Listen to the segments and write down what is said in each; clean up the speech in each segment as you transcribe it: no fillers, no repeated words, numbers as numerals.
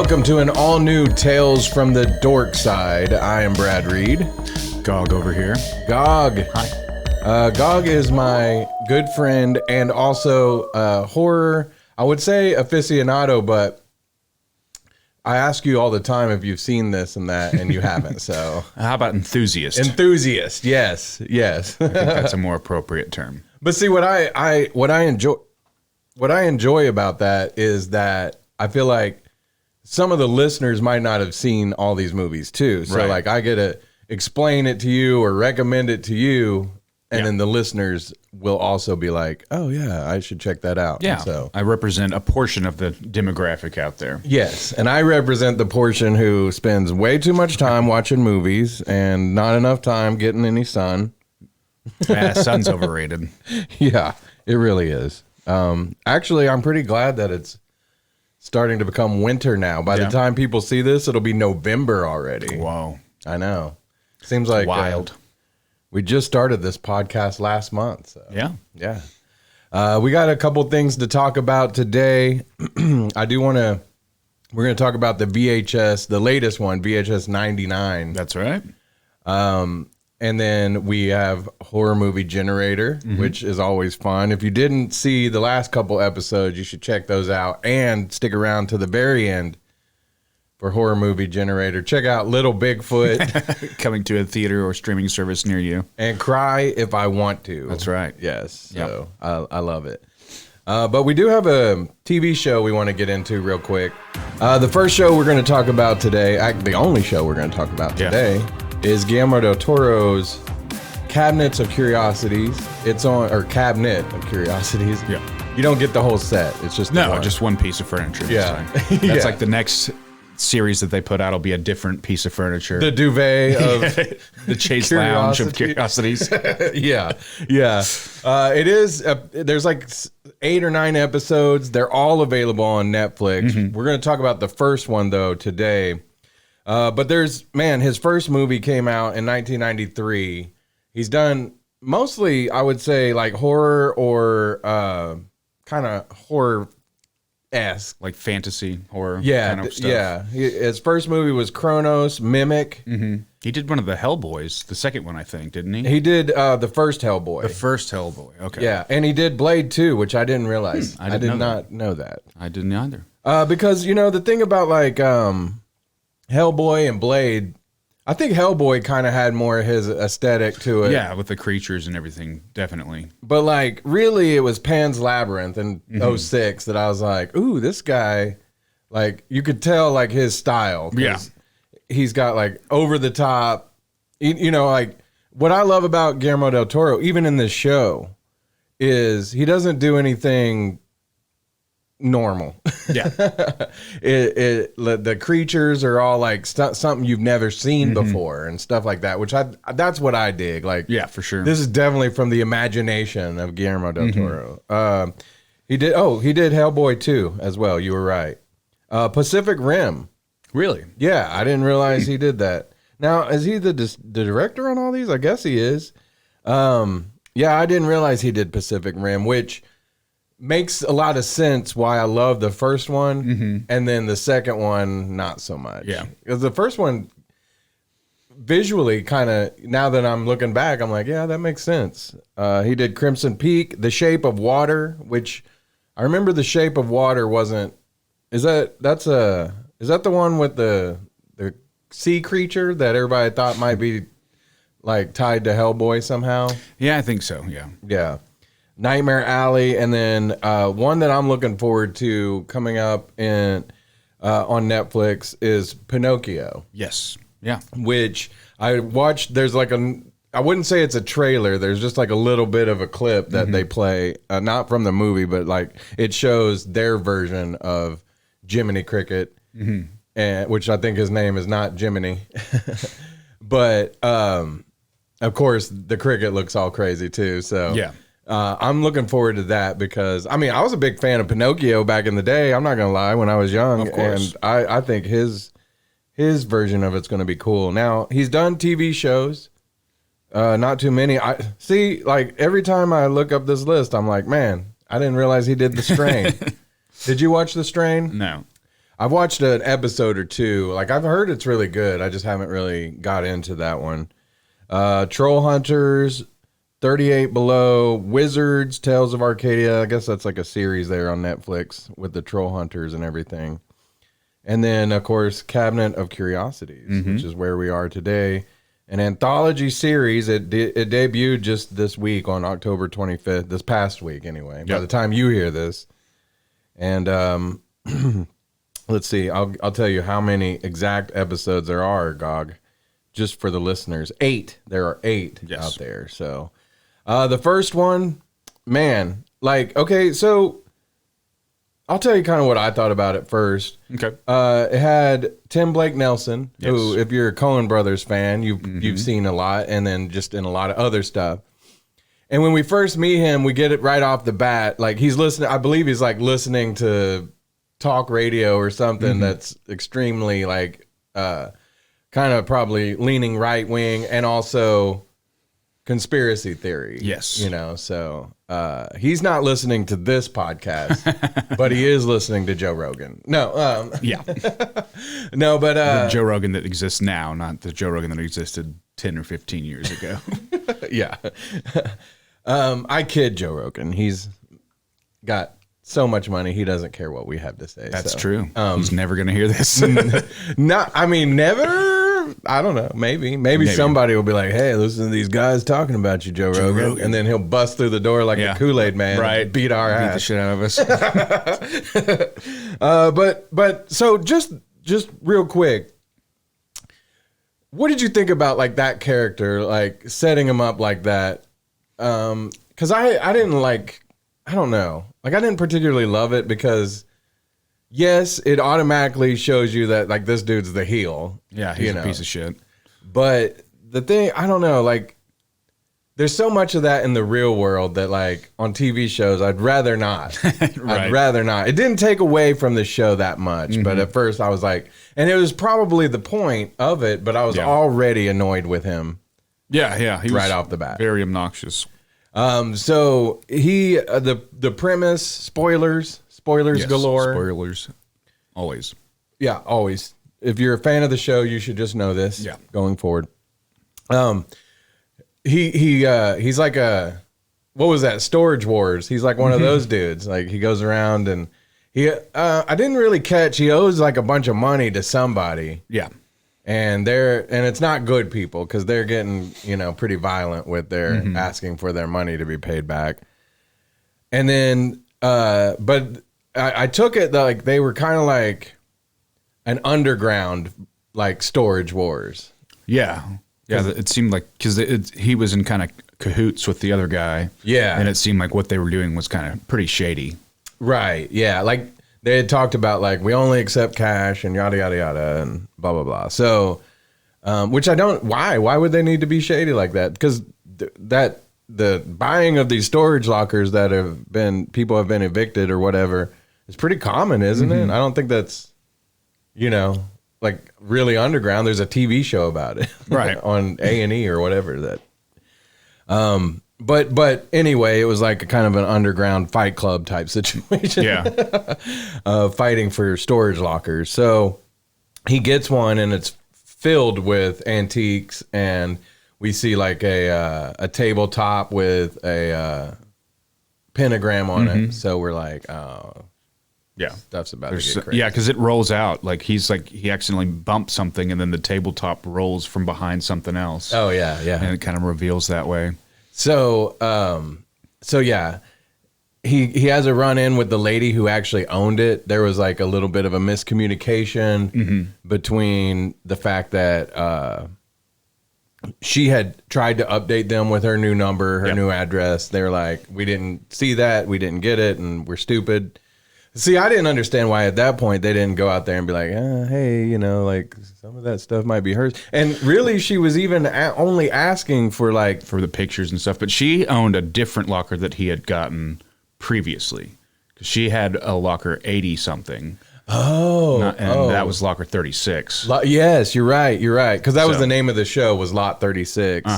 Welcome to an all-new Tales from the Dorkside. I am Brad Reed. Gog over here. Gog. Hi. Gog is my good friend and also horror, I would say aficionado, but I ask you all the time if you've seen this and that, and you haven't, so. How about enthusiast? Enthusiast, yes. I think that's a more appropriate term. But see, what I enjoy about that is that I feel like some of the listeners might not have seen all these movies too. So like I get to explain it to you or recommend it to you, and then the listeners will also be like, oh yeah, I should check that out. Yeah. So I represent a portion of the demographic out there. yes, and I represent the portion who spends way too much time watching movies and not enough time getting any sun. Sun's overrated. Yeah, it really is. Actually, I'm pretty glad that it's starting to become winter now. By the time people see this, it'll be November already. Whoa. I know. Seems like wild. We just started this podcast last month. So. Yeah. We got a couple things to talk about today. We're going to talk about the VHS, the latest one, VHS 99. That's right. And then we have Horror Movie Generator, which is always fun. If you didn't see the last couple episodes, you should check those out and stick around to the very end for Horror Movie Generator. Check out Little Bigfoot. Coming to a theater or streaming service near you. And Cry If I Want To. That's right. Yes. So I love it. But we do have a TV show we want to get into real quick. The first show we're going to talk about today, the only show we're going to talk about today, is Guillermo del Toro's Cabinet of Curiosities. It's on, or Cabinet of Curiosities. Yeah. You don't get the whole set. It's just just one piece of furniture. Yeah. That's like the next series that they put out will be a different piece of furniture. The duvet of the Chase Lounge of Curiosities. Yeah. It is. There's like 8 or 9 episodes. They're all available on Netflix. We're going to talk about the first one though today. But his first movie came out in 1993. He's done mostly, I would say, like horror or kind of horror-esque. Like fantasy horror Yeah, kind of stuff. yeah. His first movie was Kronos, Mimic. He did one of the Hellboys, the second one, I think, didn't he? He did the first Hellboy. The first Hellboy, okay. Yeah, and he did Blade 2, which I didn't realize. I did not know that. I didn't either. Because, the thing about like Hellboy and Blade, I think Hellboy kind of had more of his aesthetic to it. Yeah, with the creatures and everything, definitely. But like, really, it was Pan's Labyrinth in 06 that I was like, ooh, this guy, like, you could tell like his style. Yeah. He's got like over the top, like what I love about Guillermo del Toro, even in this show, is he doesn't do anything normal. Yeah. The creatures are all like something you've never seen before and stuff like that, which that's what I dig. Like, yeah, for sure. This is definitely from the imagination of Guillermo del Toro. He did Hellboy 2 as well. You were right. Pacific Rim. Really? Yeah, I didn't realize he did that. Now, is he the director on all these? I guess he is. Yeah, I didn't realize he did Pacific Rim, which makes a lot of sense why I love the first one, and then the second one, not so much. Yeah. Because the first one, visually, kind of, now that I'm looking back, I'm like, yeah, that makes sense. He did Crimson Peak, The Shape of Water, which I remember The Shape of Water wasn't, is that the one with the sea creature that everybody thought might be like tied to Hellboy somehow? Yeah, I think so, yeah. Yeah. Nightmare Alley, and then one that I'm looking forward to coming up on Netflix is Pinocchio. Yes. Yeah. Which I watched. There's like I wouldn't say it's a trailer. There's just like a little bit of a clip that they play, not from the movie, but like it shows their version of Jiminy Cricket, and which I think his name is not Jiminy, but of course the cricket looks all crazy too. So yeah. I'm looking forward to that because, I was a big fan of Pinocchio back in the day. I'm not going to lie, when I was young. Of course. And I think his version of it's going to be cool. Now, he's done TV shows, not too many. I see, like, every time I look up this list, I'm like, man, I didn't realize he did The Strain. Did you watch The Strain? No. I've watched an episode or two. Like, I've heard it's really good. I just haven't really got into that one. Troll Hunters, 38 Below, Wizards, Tales of Arcadia. I guess that's like a series there on Netflix with the Troll Hunters and everything. And then, of course, Cabinet of Curiosities, which is where we are today. An anthology series. It debuted just this week on October 25th, this past week anyway, by the time you hear this. And let's see, I'll tell you how many exact episodes there are, Gog, just for the listeners. 8. There are 8 out there. So the first one, man, like, okay, so I'll tell you kind of what I thought about it first. Okay. It had Tim Blake Nelson, who, if you're a Coen Brothers fan, you've seen a lot, and then just in a lot of other stuff. And when we first meet him, we get it right off the bat. Like, he's listening, I believe he's like listening to talk radio or something that's extremely like kind of probably leaning right wing and also conspiracy theory. Yes. You know, so he's not listening to this podcast, but he is listening to Joe Rogan. No. No, but the Joe Rogan that exists now, not the Joe Rogan that existed 10 or 15 years ago. Yeah. I kid Joe Rogan. He's got so much money, he doesn't care what we have to say. That's true. He's never going to hear this. Never. I don't know. Maybe somebody will be like, "Hey, listen to these guys talking about you, Joe Rogan," and then he'll bust through the door like a Kool-Aid man, and beat our ass, beat the shit out of us. But so just real quick, what did you think about like that character, like setting him up like that? Because I didn't like. I don't know. Like, I didn't particularly love it because, yes, it automatically shows you that, like, this dude's the heel. Yeah, he's a piece of shit. But the thing, I don't know, like, there's so much of that in the real world that, like, on TV shows, I'd rather not. I'd rather not. It didn't take away from the show that much, but at first I was like, and it was probably the point of it, but I was already annoyed with him. Yeah, he was right off the bat. Very obnoxious. So he, the premise, spoilers galore. Spoilers. Always. Yeah, always. If you're a fan of the show, you should just know this going forward. He's like a, what was that? Storage Wars. He's like one of those dudes. Like, he goes around and I didn't really catch, he owes like a bunch of money to somebody. Yeah. And it's not good people because they're getting, pretty violent with their asking for their money to be paid back. And then, but I took it like they were kind of like an underground, like, Storage Wars. Yeah. Yeah. It seemed like, because he was in kind of cahoots with the other guy. Yeah. And it seemed like what they were doing was kind of pretty shady. Right. Yeah. Like, they had talked about, like, we only accept cash and yada, yada, yada, and blah, blah, blah. So, which I don't, why would they need to be shady like that? Because the buying of these storage lockers that people have been evicted or whatever is pretty common, isn't it? I don't think that's, like, really underground. There's a TV show about it. Right. On A&E or whatever that. But anyway, it was like a kind of an underground Fight Club type situation. Yeah. Fighting for storage lockers. So he gets one and it's filled with antiques, and we see like a tabletop with a pentagram on it. So we're like, oh, yeah, stuff's about to get crazy. Yeah, because it rolls out. Like, he accidentally bumped something, and then the tabletop rolls from behind something else. Oh, yeah, yeah. And it kind of reveals that way. So, yeah, he has a run-in with the lady who actually owned it. There was like a little bit of a miscommunication between the fact that she had tried to update them with her new number, her new address. They're like, we didn't see that, we didn't get it, and we're stupid. See, I didn't understand why at that point they didn't go out there and be like, hey, like, some of that stuff might be hers. And really, she was even only asking for the pictures and stuff. But she owned a different locker that he had gotten previously. Because she had a locker 80 something. That was locker 36. Yes, you're right. Because that was the name of the show, was Lot 36.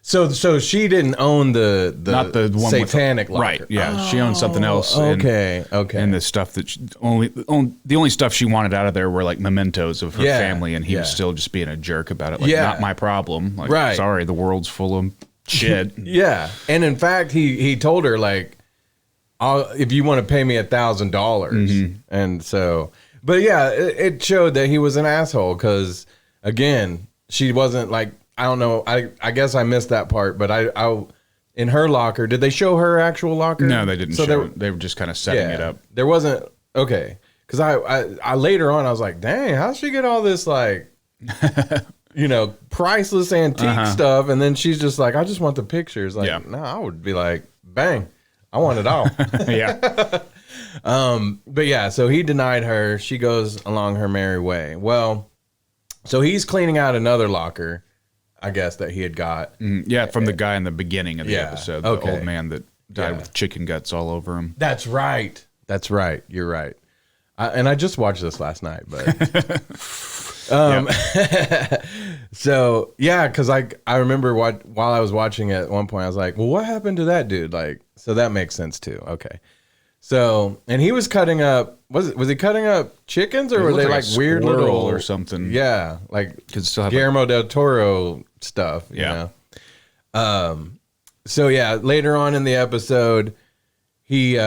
So she didn't own the not the one satanic with, locker. Right? Yeah, she owned something else. Okay. And the stuff that the only stuff she wanted out of there were like mementos of her family, and he was still just being a jerk about it. Like, not my problem. Like, sorry, the world's full of shit. Yeah, and in fact, he told her like, if you want to pay me $1,000, and so, but yeah, it showed that he was an asshole because again, she wasn't like. I don't know. I guess I missed that part, but I in her locker, did they show her actual locker? No, they didn't show it. They were just kind of setting it up. There wasn't, okay. Because I later on, I was like, dang, how'd she get all this, like, priceless antique stuff? And then she's just like, I just want the pictures. Like, no, I would be like, bang, I want it all. Yeah. But yeah, so he denied her. She goes along her merry way. Well, so he's cleaning out another locker, I guess, that he had got. Yeah, from the guy in the beginning of the episode, the old man that died with chicken guts all over him. That's right. You're right. And I just watched this last night, but so yeah, because I remember while I was watching it at one point, I was like, well, what happened to that dude? Like, so that makes sense too. Okay. So, and he was cutting up, was he cutting up chickens, or were they like weird little or something? Yeah, like still have Guillermo del Toro stuff. You know? So yeah, later on in the episode, he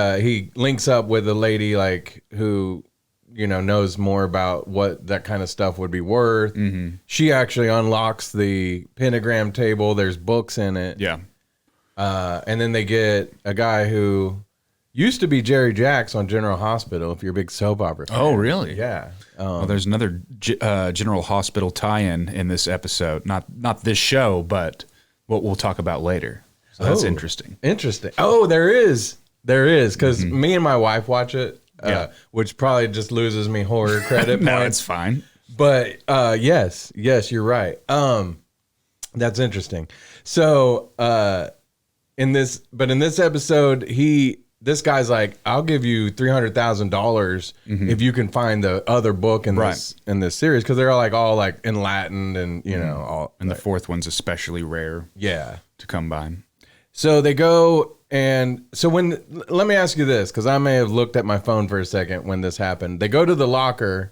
links up with a lady like who knows more about what that kind of stuff would be worth. She actually unlocks the pentagram table. There's books in it. Yeah, and then they get a guy who used to be Jerry Jacks on General Hospital, if you're a big soap opera fan. Oh, really? Yeah. Well, there's another General Hospital tie-in in this episode. Not this show, but what we'll talk about later. So that's interesting. Interesting. Oh, there is. Because me and my wife watch it, which probably just loses me horror credit No, points. it's fine. But yes, you're right. That's interesting. So in this episode, this guy's like, I'll give you $300,000 if you can find the other book in this series, because they're all like in Latin and all. And the fourth one's especially rare. Yeah, to come by. So they go, and so let me ask you this, because I may have looked at my phone for a second when this happened. They go to the locker,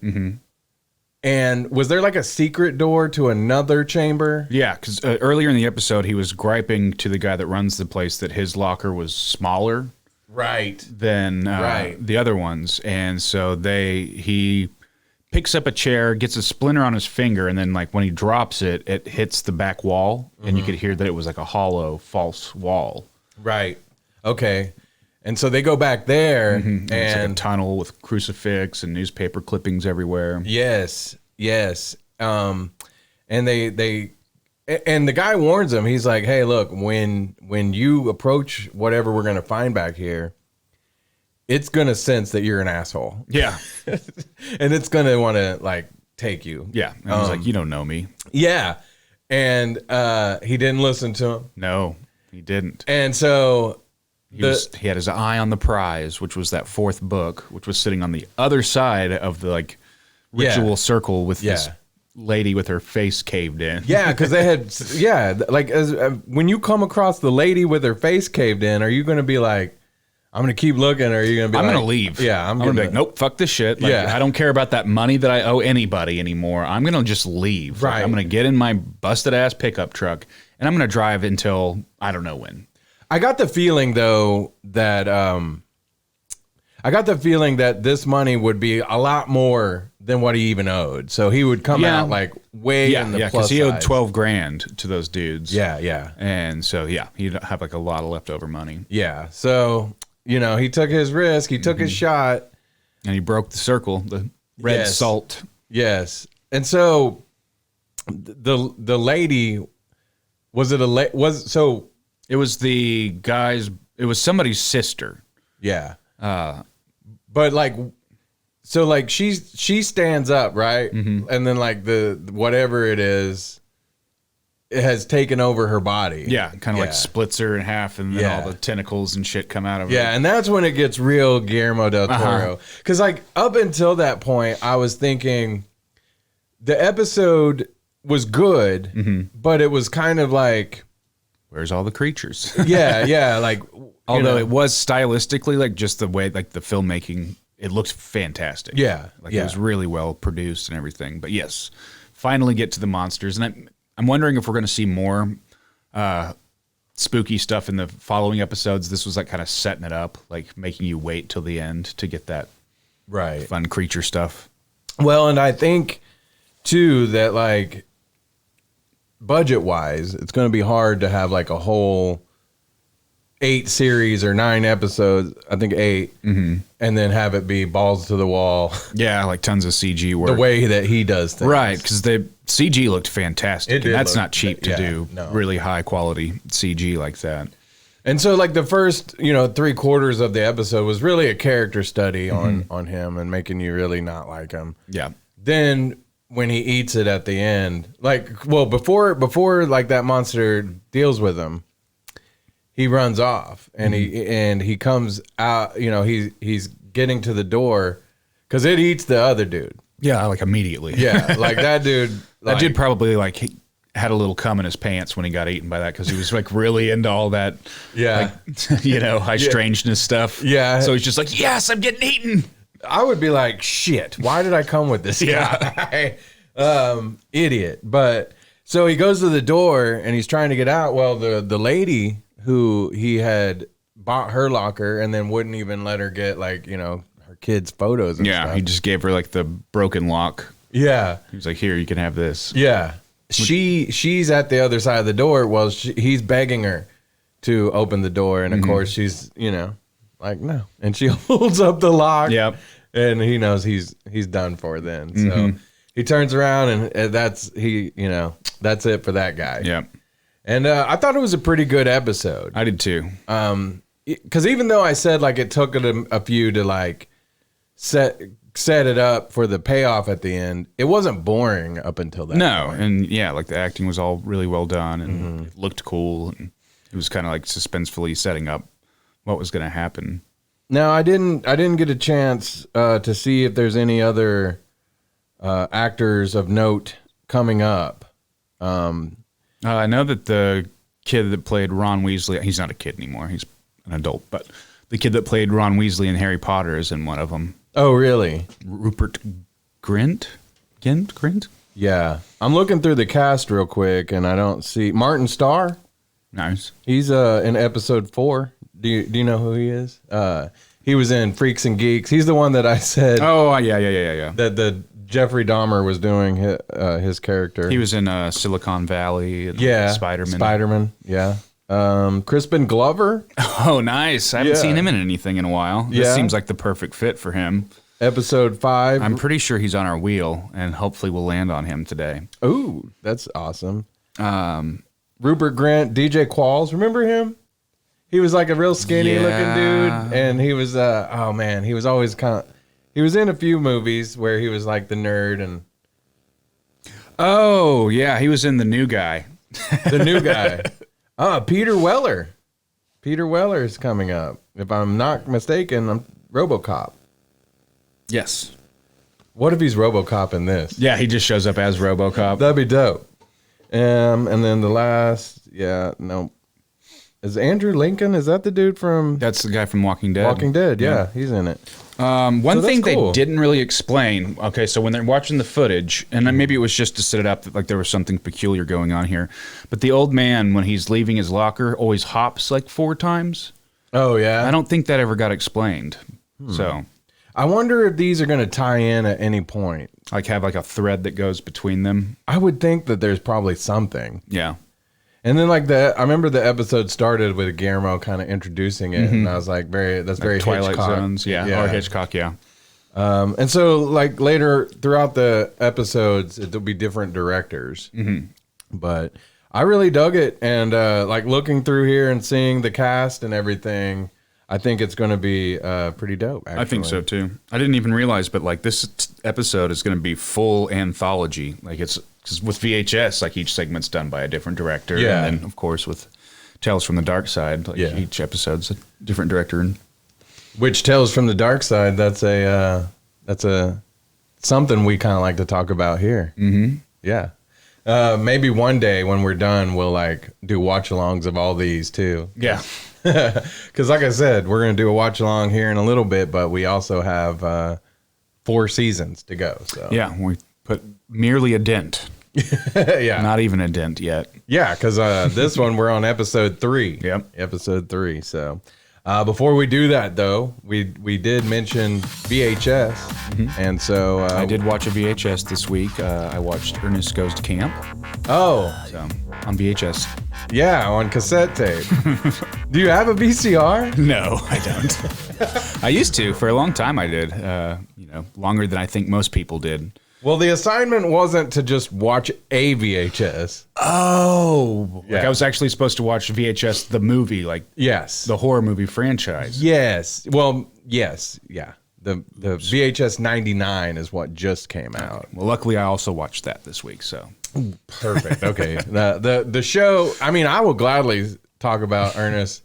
and was there like a secret door to another chamber? Yeah, because earlier in the episode, he was griping to the guy that runs the place that his locker was smaller. Right. Than the other ones. And so he picks up a chair, gets a splinter on his finger, and then like when he drops it, it hits the back wall, and you could hear that it was like a hollow, false wall. Right. Okay. And so they go back there, and it's like a tunnel with crucifix and newspaper clippings everywhere. Yes. And and the guy warns him. He's like, "Hey, look, when you approach whatever we're gonna find back here, it's gonna sense that you're an asshole." Yeah, and it's gonna want to like take you. Yeah, and I was like, "You don't know me." Yeah, and he didn't listen to him. No, he didn't. And so he had his eye on the prize, which was that fourth book, which was sitting on the other side of the like ritual circle with this lady with her face caved in. Yeah, because they had, like when you come across the lady with her face caved in, are you going to be like, I'm going to keep looking, or are you going to be I'm like, going to leave? Yeah, I'm going to be like, nope, fuck this shit. Like, I don't care about that money that I owe anybody anymore. I'm going to just leave. Right. Like, I'm going to get in my busted ass pickup truck, and I'm going to drive until I don't know when. I got the feeling though that this money would be a lot more than what he even owed. So he would come out like way in the plus because he owed size. $12,000 to those dudes. Yeah. And so he'd have like a lot of leftover money. Yeah. So, he took his risk, he took his shot. And he broke the circle, the red salt. Yes. And so the lady, it was the guy's, it was somebody's sister. Yeah. But like, so like she stands up, right? And then like the whatever it is, it has taken over her body. Yeah, kind of like splits her in half, and then all the tentacles and shit come out of her. Yeah, and that's when it gets real Guillermo del Toro. Because like up until that point, I was thinking the episode was good, but it was kind of like where's all the creatures? yeah. Like, although it was stylistically, like just the way, like the filmmaking, it looked fantastic. Yeah. Like it was really well produced and everything. But yes, finally get to the monsters. And I'm wondering if we're going to see more spooky stuff in the following episodes. This was like kind of setting it up, like making you wait till the end to get that fun creature stuff. Well, and I think too that like budget wise, it's going to be hard to have like a whole 8 series or 9 episodes. I think 8, and then have it be balls to the wall. Yeah, like tons of CG work. The way that he does things, right? Because the CG looked fantastic. And that's not cheap to do. No. Really high quality CG like that. And so, like the first, 3/4 of the episode was really a character study on him and making you really not like him. Yeah. Then when he eats it at the end, before like that monster deals with him, he runs off and he comes out. He's getting to the door because it eats the other dude. Yeah, like immediately. Yeah, like that dude. That dude probably like had a little cum in his pants when he got eaten by that because he was like really into all that. Yeah, high strangeness stuff. Yeah, so he's just like, yes, I'm getting eaten. I would be like, shit, why did I come with this guy? Idiot. But so he goes to the door and he's trying to get out. Well, the lady who he had bought her locker and then wouldn't even let her get her kids' photos and stuff. He just gave her like the broken lock. Yeah. He was like, here, you can have this. Yeah. She's at the other side of the door. Well, he's begging her to open the door. And of course she's, like, no. And she holds up the lock. Yep. And he knows he's done for then. So he turns around and that's it for that guy. Yep. And I thought it was a pretty good episode. I did too. Because even though I said like it took a few to like set it up for the payoff at the end, it wasn't boring up until that point. And like the acting was all really well done and it looked cool. And it was kind of like suspensefully setting up what was going to happen. Now, I didn't get a chance to see if there's any other actors of note coming up. I know that the kid that played Ron Weasley, he's not a kid anymore, he's an adult, but the kid that played Ron Weasley in Harry Potter is in one of them. Oh, really? Rupert Grint? Grint? Yeah. I'm looking through the cast real quick, and I don't see... Martin Starr? Nice. He's in episode 4. Do you know who he is? He was in Freaks and Geeks. He's the one that I said... Oh, yeah. That the Jeffrey Dahmer was doing his character. He was in Silicon Valley. And Spider-Man. Spider-Man, yeah. Crispin Glover. Oh, nice. I haven't seen him in anything in a while. This seems like the perfect fit for him. Episode 5. I'm pretty sure he's on our wheel, and hopefully we'll land on him today. Ooh, that's awesome. Rupert Grint, DJ Qualls. Remember him? He was like a real skinny looking dude, and he was he was always he was in a few movies where he was like the nerd and oh yeah, he was in The New Guy. The New Guy. Peter Weller. Peter Weller is coming up. If I'm not mistaken, I'm RoboCop. Yes. What if he's RoboCop in this? Yeah, he just shows up as RoboCop. That'd be dope. And then the last, is Andrew Lincoln? Is that the dude from? That's the guy from Walking Dead. Walking Dead, yeah, he's in it. One thing cool. They didn't really explain. Okay, so when they're watching the footage, and then maybe it was just to set it up that like there was something peculiar going on here, but the old man when he's leaving his locker always hops like 4 times. Oh yeah. I don't think that ever got explained. So I wonder if these are going to tie in at any point. Like have like a thread that goes between them. I would think that there's probably something. Yeah. And then like I remember the episode started with Guillermo kind of introducing it, and I was like, that's very Twilight Hitchcock. Zones, or Hitchcock, yeah. And so like later throughout the episodes, it'll be different directors. But I really dug it, and like looking through here and seeing the cast and everything, I think it's going to be pretty dope. Actually. I think so too. I didn't even realize, but like this episode is going to be full anthology. Like it's because with VHS, like each segment's done by a different director, and then of course with Tales from the Darkside, like each episode's a different director. Which Tales from the Darkside, that's a something we kind of like to talk about here. Yeah. Maybe one day when we're done, we'll like do watch-alongs of all these too. Yeah. Because like I said, we're going to do a watch-along here in a little bit, but we also have 4 seasons to go. So Yeah, we put merely a dent. yeah. Not even a dent yet. Yeah, because this one we're on episode 3. Yep. Episode 3. So before we do that, though, we did mention VHS, and so I did watch a VHS this week. I watched Ernest Goes to Camp. Oh, So on VHS. yeah, on cassette tape. Do you have a VCR? No, I don't. I used to for a long time. I did. Longer than I think most people did. Well, the assignment wasn't to just watch a VHS. Oh, Yeah. like I was actually supposed to watch VHS the movie, like Yes. the horror movie franchise. Yes. Well, yes. Yeah. The VHS 99 is what just came out. Well, luckily I also watched that this week. So Perfect. Okay. The show, I mean, I will gladly talk about Ernest.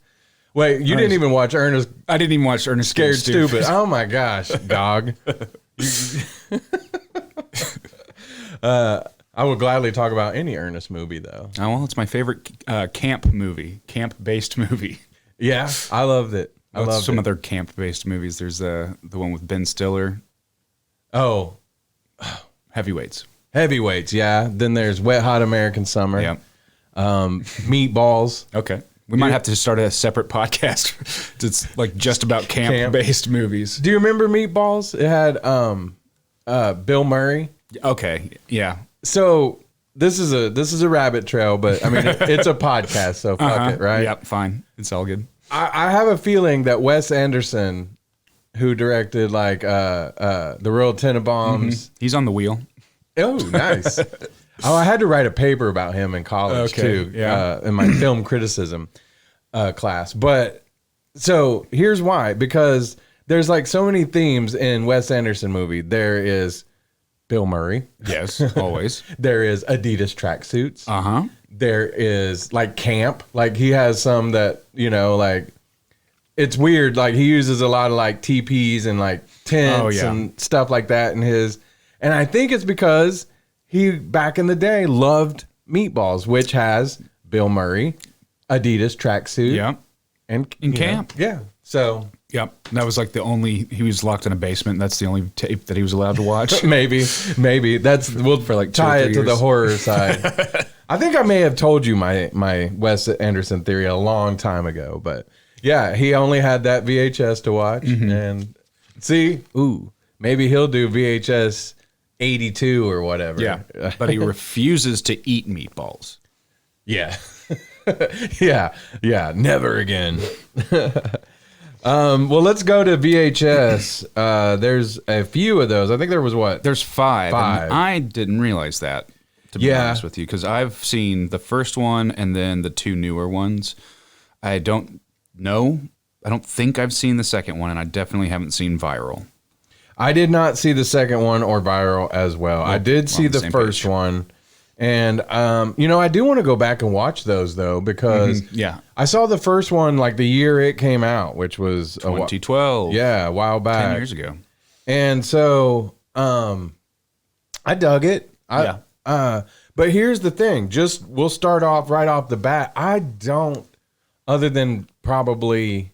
Wait, you didn't even watch Ernest I didn't even watch Ernest Scared Goes Stupid. Oh my gosh, Gog. I will gladly talk about any Ernest movie though. Oh, well, it's my favorite camp movie, camp-based movie. Yeah, I loved it. I What's loved some it. other camp-based movies? There's the one with Ben Stiller, Oh, Heavyweights. Heavyweights, yeah. Then there's Wet Hot American Summer. Yep. Meatballs. Okay. We might have to start a separate podcast. It's like just about camp-based movies. Do you remember Meatballs? It had Bill Murray. Okay. Yeah. So this is a rabbit trail, but I mean it's a podcast, so fuck it, right? Yep. Fine. It's all good. I have a feeling that Wes Anderson, who directed like the Royal Tenenbaums. He's on the wheel. Oh, nice. Oh, I had to write a paper about him in college too. Yeah. In my film criticism class. But so here's why: because there's like so many themes in Wes Anderson movie. There is Bill Murray. Yes. Always. There is Adidas tracksuits. Uh-huh. There is like camp. Like he has some that, like it's weird. Like he uses a lot of like TPs and like tents and stuff like that in his. And I think it's because he back in the day loved Meatballs, which has Bill Murray, Adidas tracksuit. Yep. And In camp. Yeah. So Yep. That was like he was locked in a basement. That's the only tape that he was allowed to watch. maybe that's we'll For like 2 or tie 3 it to the years. horror side. I think I may have told you my Wes Anderson theory a long time ago, but yeah, he only had that VHS to watch, and see, maybe he'll do VHS 82 or whatever. Yeah. But he refuses to eat meatballs. Yeah. yeah, never again. Well, let's go to VHS. There's a few of those. I think there was what? There's 5. 5. And I didn't realize that, to be honest with you, because I've seen the first one and then the 2 newer ones. I don't know. I don't think I've seen the second one, and I definitely haven't seen Viral. I did not see the second one or Viral as well. I did see the same first page. one. And, I do want to go back and watch those, though, because Yeah. I saw the first one like the year it came out, which was 2012. a while back. 10 years ago. And so I dug it. But here's the thing. We'll start off right off the bat. I don't, other than probably,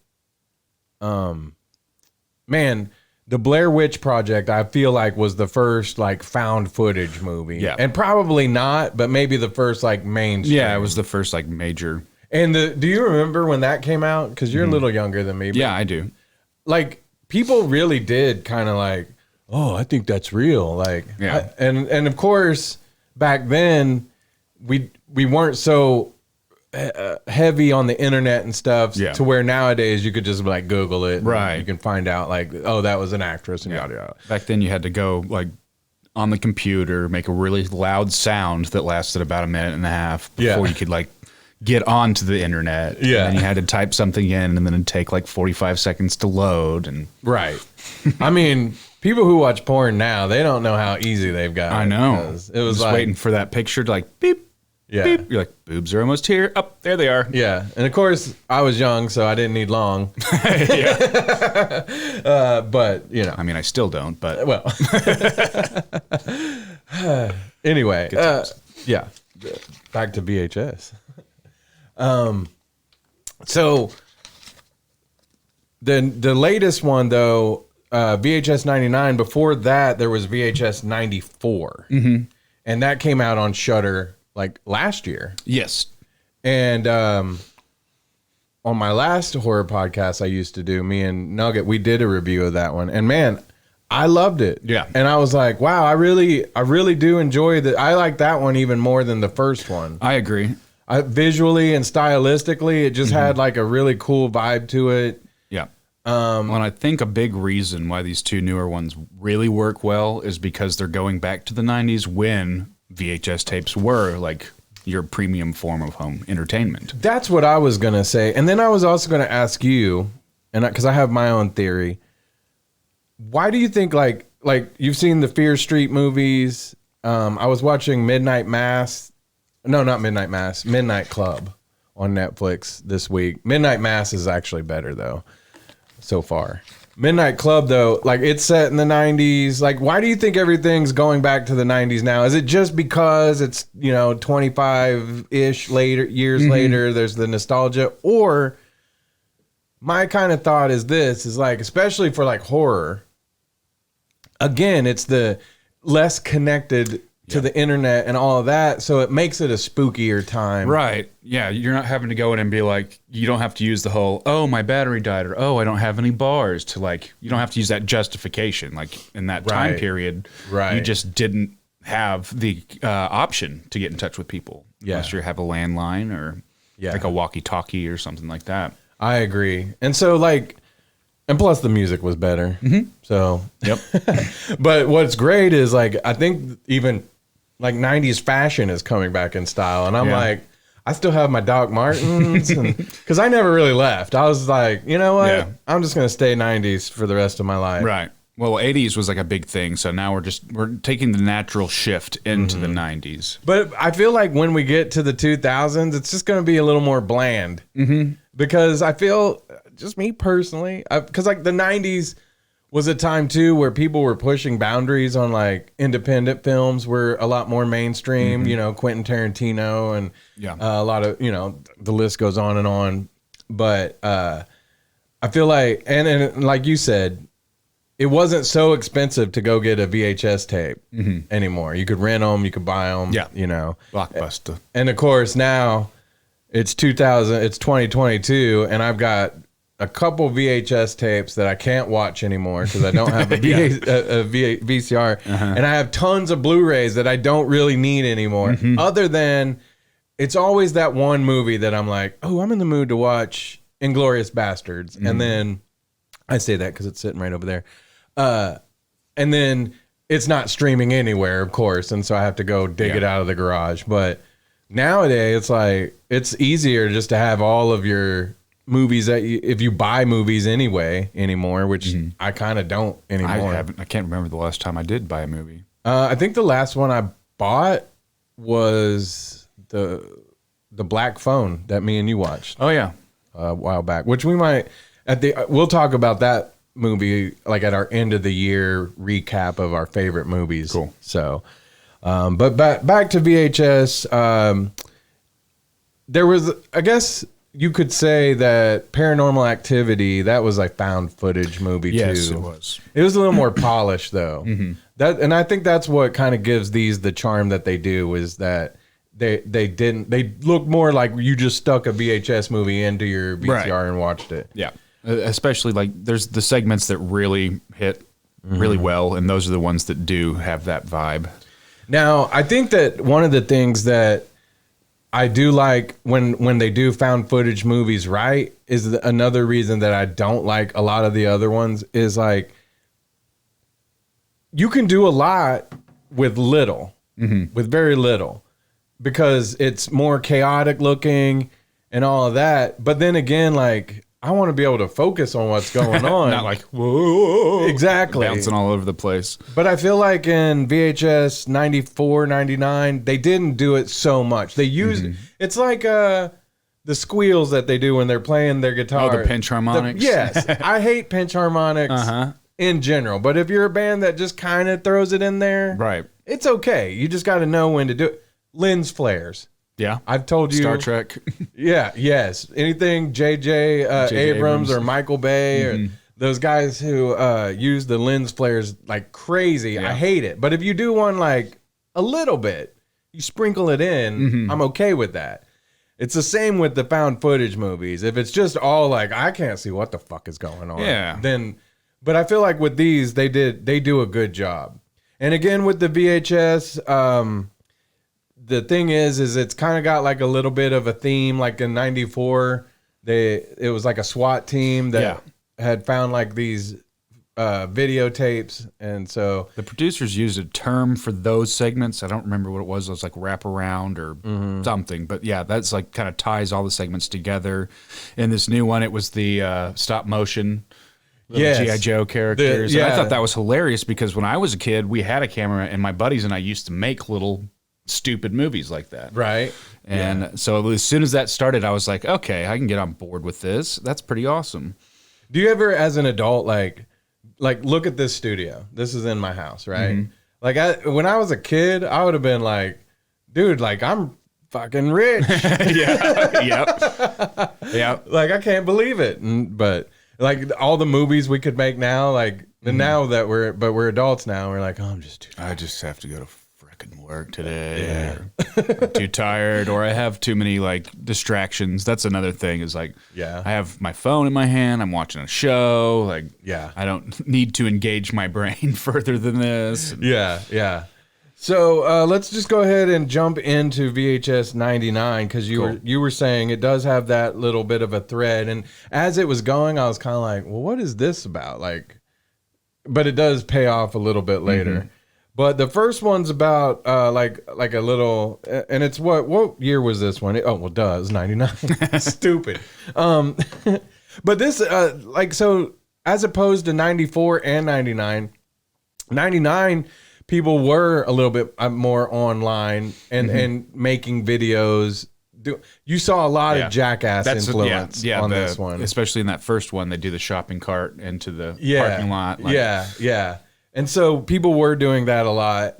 the Blair Witch Project, I feel like was the first like found footage movie. Yeah. And probably not, but maybe the first like mainstream. Yeah, it was the first like major. And do you remember when that came out? Because you're a little younger than me. But Yeah, I do. like people really did kind of like, oh, I think that's real. Like, Yeah. and of course back then we weren't so heavy on the internet and stuff to where nowadays you could just like Google it. Right. You can find out like, oh, that was an actress and yada yada. Back then you had to go like on the computer, make a really loud sound that lasted about a minute and a half before you could like get onto the internet. Yeah. And then you had to type something in and then it'd take like 45 seconds to load. And Right. I mean, people who watch porn now, they don't know how easy they've got. I know. It was just like waiting for that picture to like beep. Yeah. Beep. You're like, boobs are almost here. Up there they are. Yeah, and of course I was young, so I didn't need long. But I mean, I still don't, but well. Anyway, Yeah. Back to VHS. So the latest one though, VHS 99. Before that, there was VHS 94, and that came out on Shudder like last year. Yes. And on my last horror podcast I used to do, me and Nugget, we did a review of that one, and man, I loved it. Yeah. And I was like, wow, I really do enjoy that. I like that one even more than the first one. I agree. Visually and stylistically, it just had like a really cool vibe to it. Yeah. Well, and I think a big reason why these two newer ones really work well is because they're going back to the 90s when VHS tapes were like your premium form of home entertainment. That's what I was going to say. And then I was also going to ask you, and because I have my own theory, why do you think like you've seen the Fear Street movies? I was watching Midnight Mass. No, not Midnight Mass. Midnight Club on Netflix this week. Midnight Mass is actually better though so far. Midnight Club though, like it's set in the 90s. Like why do you think everything's going back to the 90s now? Is it just because it's, 25-ish years later, there's the nostalgia? Or my kind of thought is this, is like, especially for like horror, again, it's the less connected to the internet and all of that, so it makes it a spookier time. Right. Yeah, you're not having to go in and be like, you don't have to use the whole, oh, my battery died, or oh, I don't have any bars, to like, you don't have to use that justification. Like in that time period, you just didn't have the option to get in touch with people. Unless you have a landline or like a walkie-talkie or something like that. I agree. And so like, and plus the music was better. So, yep. But what's great is like, I think even like 90s fashion is coming back in style. And I'm like, I still have my Doc Martens because I never really left. I was like, you know what? Yeah. I'm just going to stay 90s for the rest of my life. Right. Well, 80s was like a big thing. So now we're taking the natural shift into the 90s. But I feel like when we get to the 2000s, it's just going to be a little more bland. Because I feel, just me personally, because like the 90s was a time too where people were pushing boundaries on like independent films were a lot more mainstream, Quentin Tarantino and a lot of, the list goes on and on. But I feel like, and like you said, it wasn't so expensive to go get a VHS tape anymore. You could rent them, you could buy them, Blockbuster. And of course now it's 2022 and I've got a couple VHS tapes that I can't watch anymore because I don't have a VCR. And I have tons of Blu-rays that I don't really need anymore. Other than it's always that one movie that I'm like, oh, I'm in the mood to watch Inglourious Bastards. And then I say that because it's sitting right over there. And then it's not streaming anywhere, of course. And so I have to go dig it out of the garage. But nowadays it's like, it's easier just to have all of your movies that if you buy movies anymore, which I kind of don't anymore. I can't remember the last time I did buy a movie. I think the last one I bought was the Black Phone that me and you watched. Oh yeah, a while back. Which we might we'll talk about that movie like at our end of the year recap of our favorite movies. Cool. So, but back to VHS. There was, I guess you could say that Paranormal Activity, that was like found footage movie too. Yes, it was. It was a little more polished though. That, and I think that's what kind of gives these the charm that they do, is that they look more like you just stuck a VHS movie into your VCR and watched it. Yeah. Especially like there's the segments that really hit really well, and those are the ones that do have that vibe. Now, I think that one of the things that I do like when they do found footage movies right is another reason that I don't like a lot of the other ones is like you can do a lot with little, with very little, because it's more chaotic looking and all of that. But then again, like I want to be able to focus on what's going on. Not like, whoa. Exactly. Bouncing all over the place. But I feel like in VHS 94, 99, they didn't do it so much. They used, it's like the squeals that they do when they're playing their guitar. Oh, the pinch harmonics? Yes. I hate pinch harmonics in general. But if you're a band that just kind of throws it in there, right, it's okay. You just got to know when to do it. lens flares. Yeah. I've told you. Star Trek. Yeah, yes. Anything J.J. Abrams or Michael Bay or those guys who use the lens flares like crazy. I hate it. But if you do one like a little bit, you sprinkle it in, I'm okay with that. It's the same with the found footage movies. If it's just all like, I can't see what the fuck is going on, then, but I feel like with these, they do a good job. And again, with the VHS, the thing is it's kind of got like a little bit of a theme. Like in '94, it was like a SWAT team that had found like these videotapes, and so the producers used a term for those segments. I don't remember what it was. It was like wraparound or something. But yeah, that's like kind of ties all the segments together. In this new one, it was the stop motion. G.I. Joe characters. And I thought that was hilarious because when I was a kid, we had a camera, and my buddies and I used to make little stupid movies like that. Right. And so as soon as that started, I was like, okay, I can get on board with this. That's pretty awesome. Do you ever, as an adult, like look at this studio? This is in my house, right? Like when I was a kid, I would have been like, dude, like I'm fucking rich. Yep. Like I can't believe it. But like all the movies we could make now, like now that we're adults now, we're like, oh, I'm just too tired. I just have to go to frickin' work today. I'm too tired, or I have too many like distractions. That's another thing is like, I have my phone in my hand. I'm watching a show. Like, I don't need to engage my brain further than this. Yeah. So let's just go ahead and jump into VHS 99 because you were saying it does have that little bit of a thread, and as it was going, I was kind of like, well, what is this about? Like, but it does pay off a little bit later. But the first one's about like a little, and it's what year was this one? It was 99. Stupid. But this like so as opposed to 94 and 99. People were a little bit more online and making videos. You saw a lot of Jackass influence on this one. Especially in that first one, they do the shopping cart into the parking lot. Like. And so people were doing that a lot.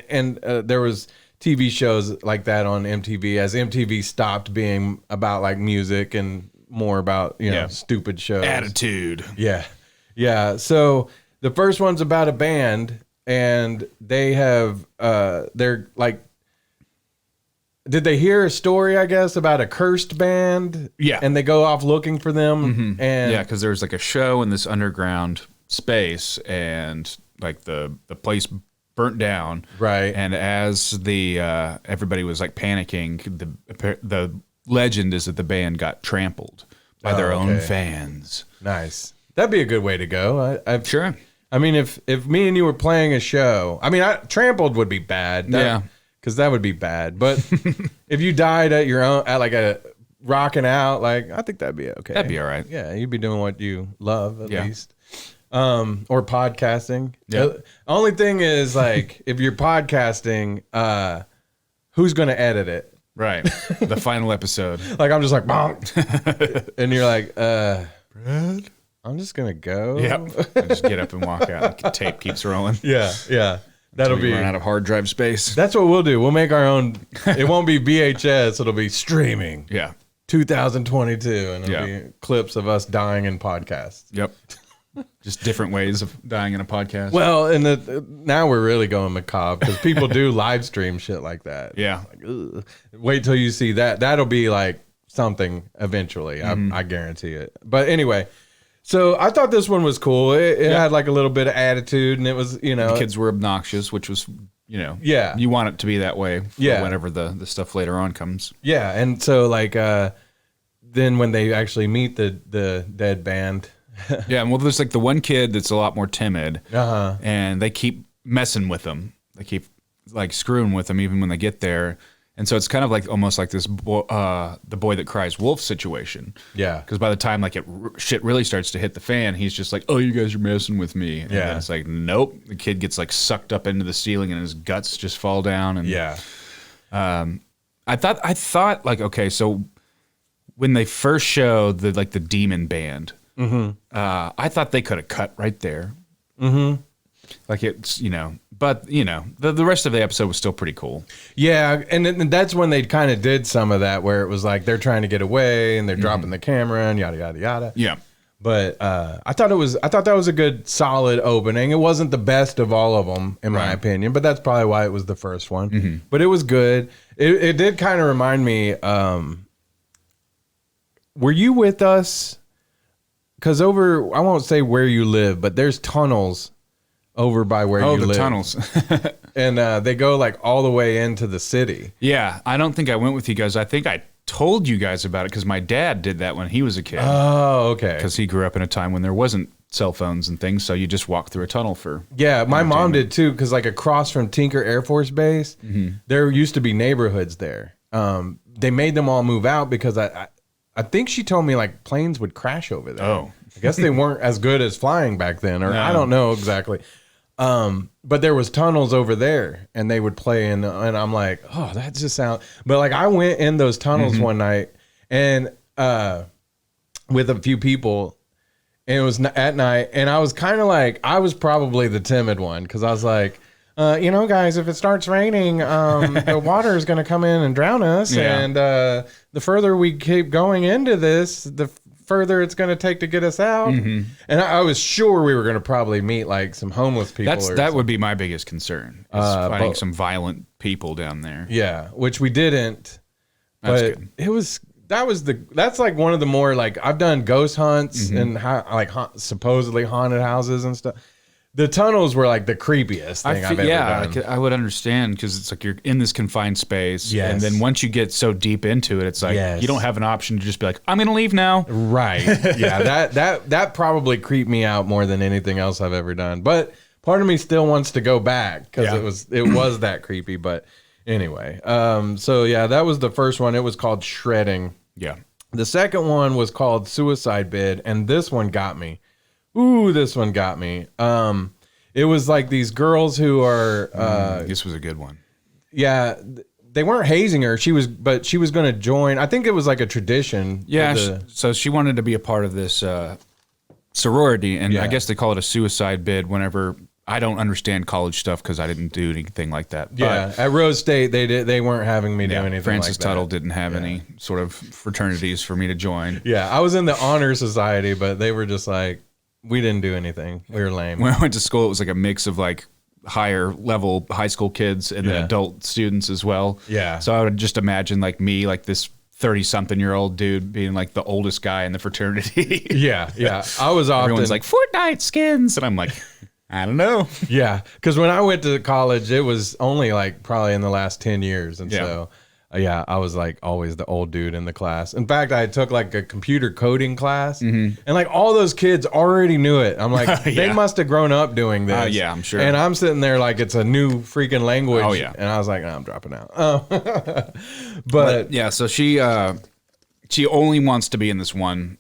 And there was TV shows like that on MTV as MTV stopped being about like music and more about, you know, stupid shows. Attitude. Yeah. So the first one's about a band, and they have, they're like, did they hear a story, I guess, about a cursed band? Yeah. And they go off looking for them. And because there was like a show in this underground space, and like the place burnt down. Right. And as the everybody was like panicking, the legend is that the band got trampled by their own fans. Nice. That'd be a good way to go. Sure. I mean, if me and you were playing a show, I mean, trampled would be bad. Because that would be bad. But if you died at your own, at like a rocking out, like, I think that'd be okay. That'd be all right. Yeah, you'd be doing what you love at least. Or podcasting. Yeah. The only thing is, like, if you're podcasting, who's going to edit it? Right. The final episode. Like, I'm just like, bonk. And you're like, Brad, I'm just going to go. Yep. I just get up and walk out. The tape keeps rolling. Yeah. That'll be run out of hard drive space. That's what we'll do. We'll make our own. It won't be VHS. It'll be streaming. Yeah. 2022, and it'll be clips of us dying in podcasts. Yep. Just different ways of dying in a podcast. Well, and now we're really going macabre because people do live stream shit like that. Yeah. Like, wait till you see that. That'll be like something eventually. I guarantee it. But anyway. So I thought this one was cool. It had like a little bit of attitude, and it was, you know, the kids were obnoxious, which was, you know, you want it to be that way for whenever the stuff later on comes. Yeah, and so like then when they actually meet the dead band, well, there's like the one kid that's a lot more timid, and they keep messing with them. They keep like screwing with them even when they get there. And so it's kind of like almost like this the boy that cries wolf situation. Yeah. Because by the time like shit really starts to hit the fan, he's just like, oh, you guys are messing with me. And then it's like, nope. The kid gets like sucked up into the ceiling and his guts just fall down. And I thought like, okay, so when they first showed the demon band, I thought they could have cut right there. Like it's, but the rest of the episode was still pretty cool. Yeah, and that's when they kind of did some of that where it was like they're trying to get away and they're dropping the camera and yada yada yada. Yeah. But I thought that was a good solid opening. It wasn't the best of all of them in my opinion, but that's probably why it was the first one. But it was good. It did kind of remind me. Were you with us? Because I won't say where you live, but there's tunnels over by where you live. Oh, the tunnels. And they go like all the way into the city. Yeah, I don't think I went with you guys. I think I told you guys about it because my dad did that when he was a kid. Oh, okay. Because he grew up in a time when there wasn't cell phones and things, so you just walk through a tunnel for. Yeah, my mom did too, because like across from Tinker Air Force Base, there used to be neighborhoods there. They made them all move out because I think she told me like planes would crash over there. Oh. I guess they weren't as good as flying back then, or I don't know exactly. But there was tunnels over there and they would play and I'm like, oh, that just sounds, but like I went in those tunnels one night and with a few people and it was at night and I was kind of like, I was probably the timid one because I was like, guys, if it starts raining, the water is going to come in and drown us. Yeah. And the further we keep going into this, the further it's going to take to get us out. And I was sure we were going to probably meet like some homeless people. That would be my biggest concern, is finding some violent people down there. Yeah, which we didn't. That's but good. That's like one of the more like I've done ghost hunts and supposedly haunted houses and stuff. The tunnels were like the creepiest thing I've ever done. Yeah, I would understand because it's like you're in this confined space. Yes. And then once you get so deep into it, it's like you don't have an option to just be like, I'm going to leave now. Right. Yeah, that probably creeped me out more than anything else I've ever done. But part of me still wants to go back because it was that creepy. But anyway, so yeah, that was the first one. It was called Shredding. Yeah. The second one was called Suicide Bid, and this one got me. Ooh, this one got me. It was like these girls who are. This was a good one. Yeah, they weren't hazing her. She was going to join. I think it was like a tradition. Yeah, so she wanted to be a part of this sorority, and I guess they call it a suicide bid. Whenever I don't understand college stuff because I didn't do anything like that. Yeah, but, at Rose State they weren't having me do anything. Francis like that. Tuttle didn't have any sort of fraternities for me to join. Yeah, I was in the honor society, but they were just like. We didn't do anything. We were lame. When I went to school, it was like a mix of like higher level high school kids and then adult students as well. Yeah. So I would just imagine like me, like this 30-something-year-old dude being like the oldest guy in the fraternity. Yeah. I was often. Everyone's like, Fortnite skins. And I'm like, I don't know. Yeah. Because when I went to college, it was only like probably in the last 10 years. And so... Yeah, I was like always the old dude in the class. In fact, I took like a computer coding class and like all those kids already knew it. I'm like, they must have grown up doing this. Yeah, I'm sure. And I'm sitting there like it's a new freaking language. Oh, yeah. And I was like, I'm dropping out. But yeah, so she only wants to be in this one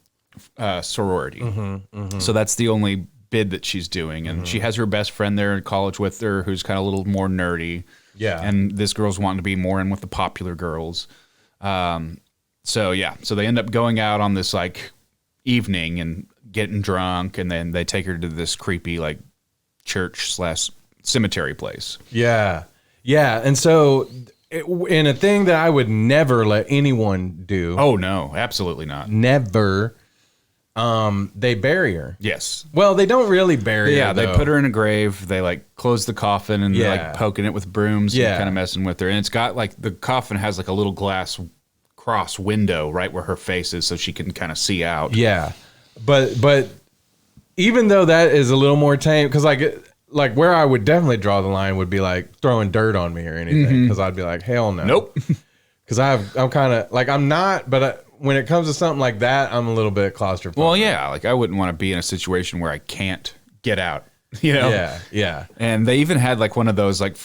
sorority. So that's the only bid that she's doing. And she has her best friend there in college with her who's kind of a little more nerdy. Yeah. And this girl's wanting to be more in with the popular girls. So they end up going out on this like evening and getting drunk, and then they take her to this creepy like church/cemetery place. Yeah. And so in a thing that I would never let anyone do. Oh no, absolutely not. Never. They bury her. Yes. Well, they don't really bury her. Yeah, they put her in a grave. They like close the coffin and they're like poking it with brooms and kind of messing with her. And it's got like the coffin has like a little glass cross window right where her face is, so she can kind of see out. Yeah, but even though that is a little more tame, because like where I would definitely draw the line would be like throwing dirt on me or anything, because I'd be like, hell no. Nope. Because I'm kind of like I'm not, but. When it comes to something like that, I'm a little bit claustrophobic. Well, yeah, like I wouldn't want to be in a situation where I can't get out, you know? Yeah. And they even had like one of those, like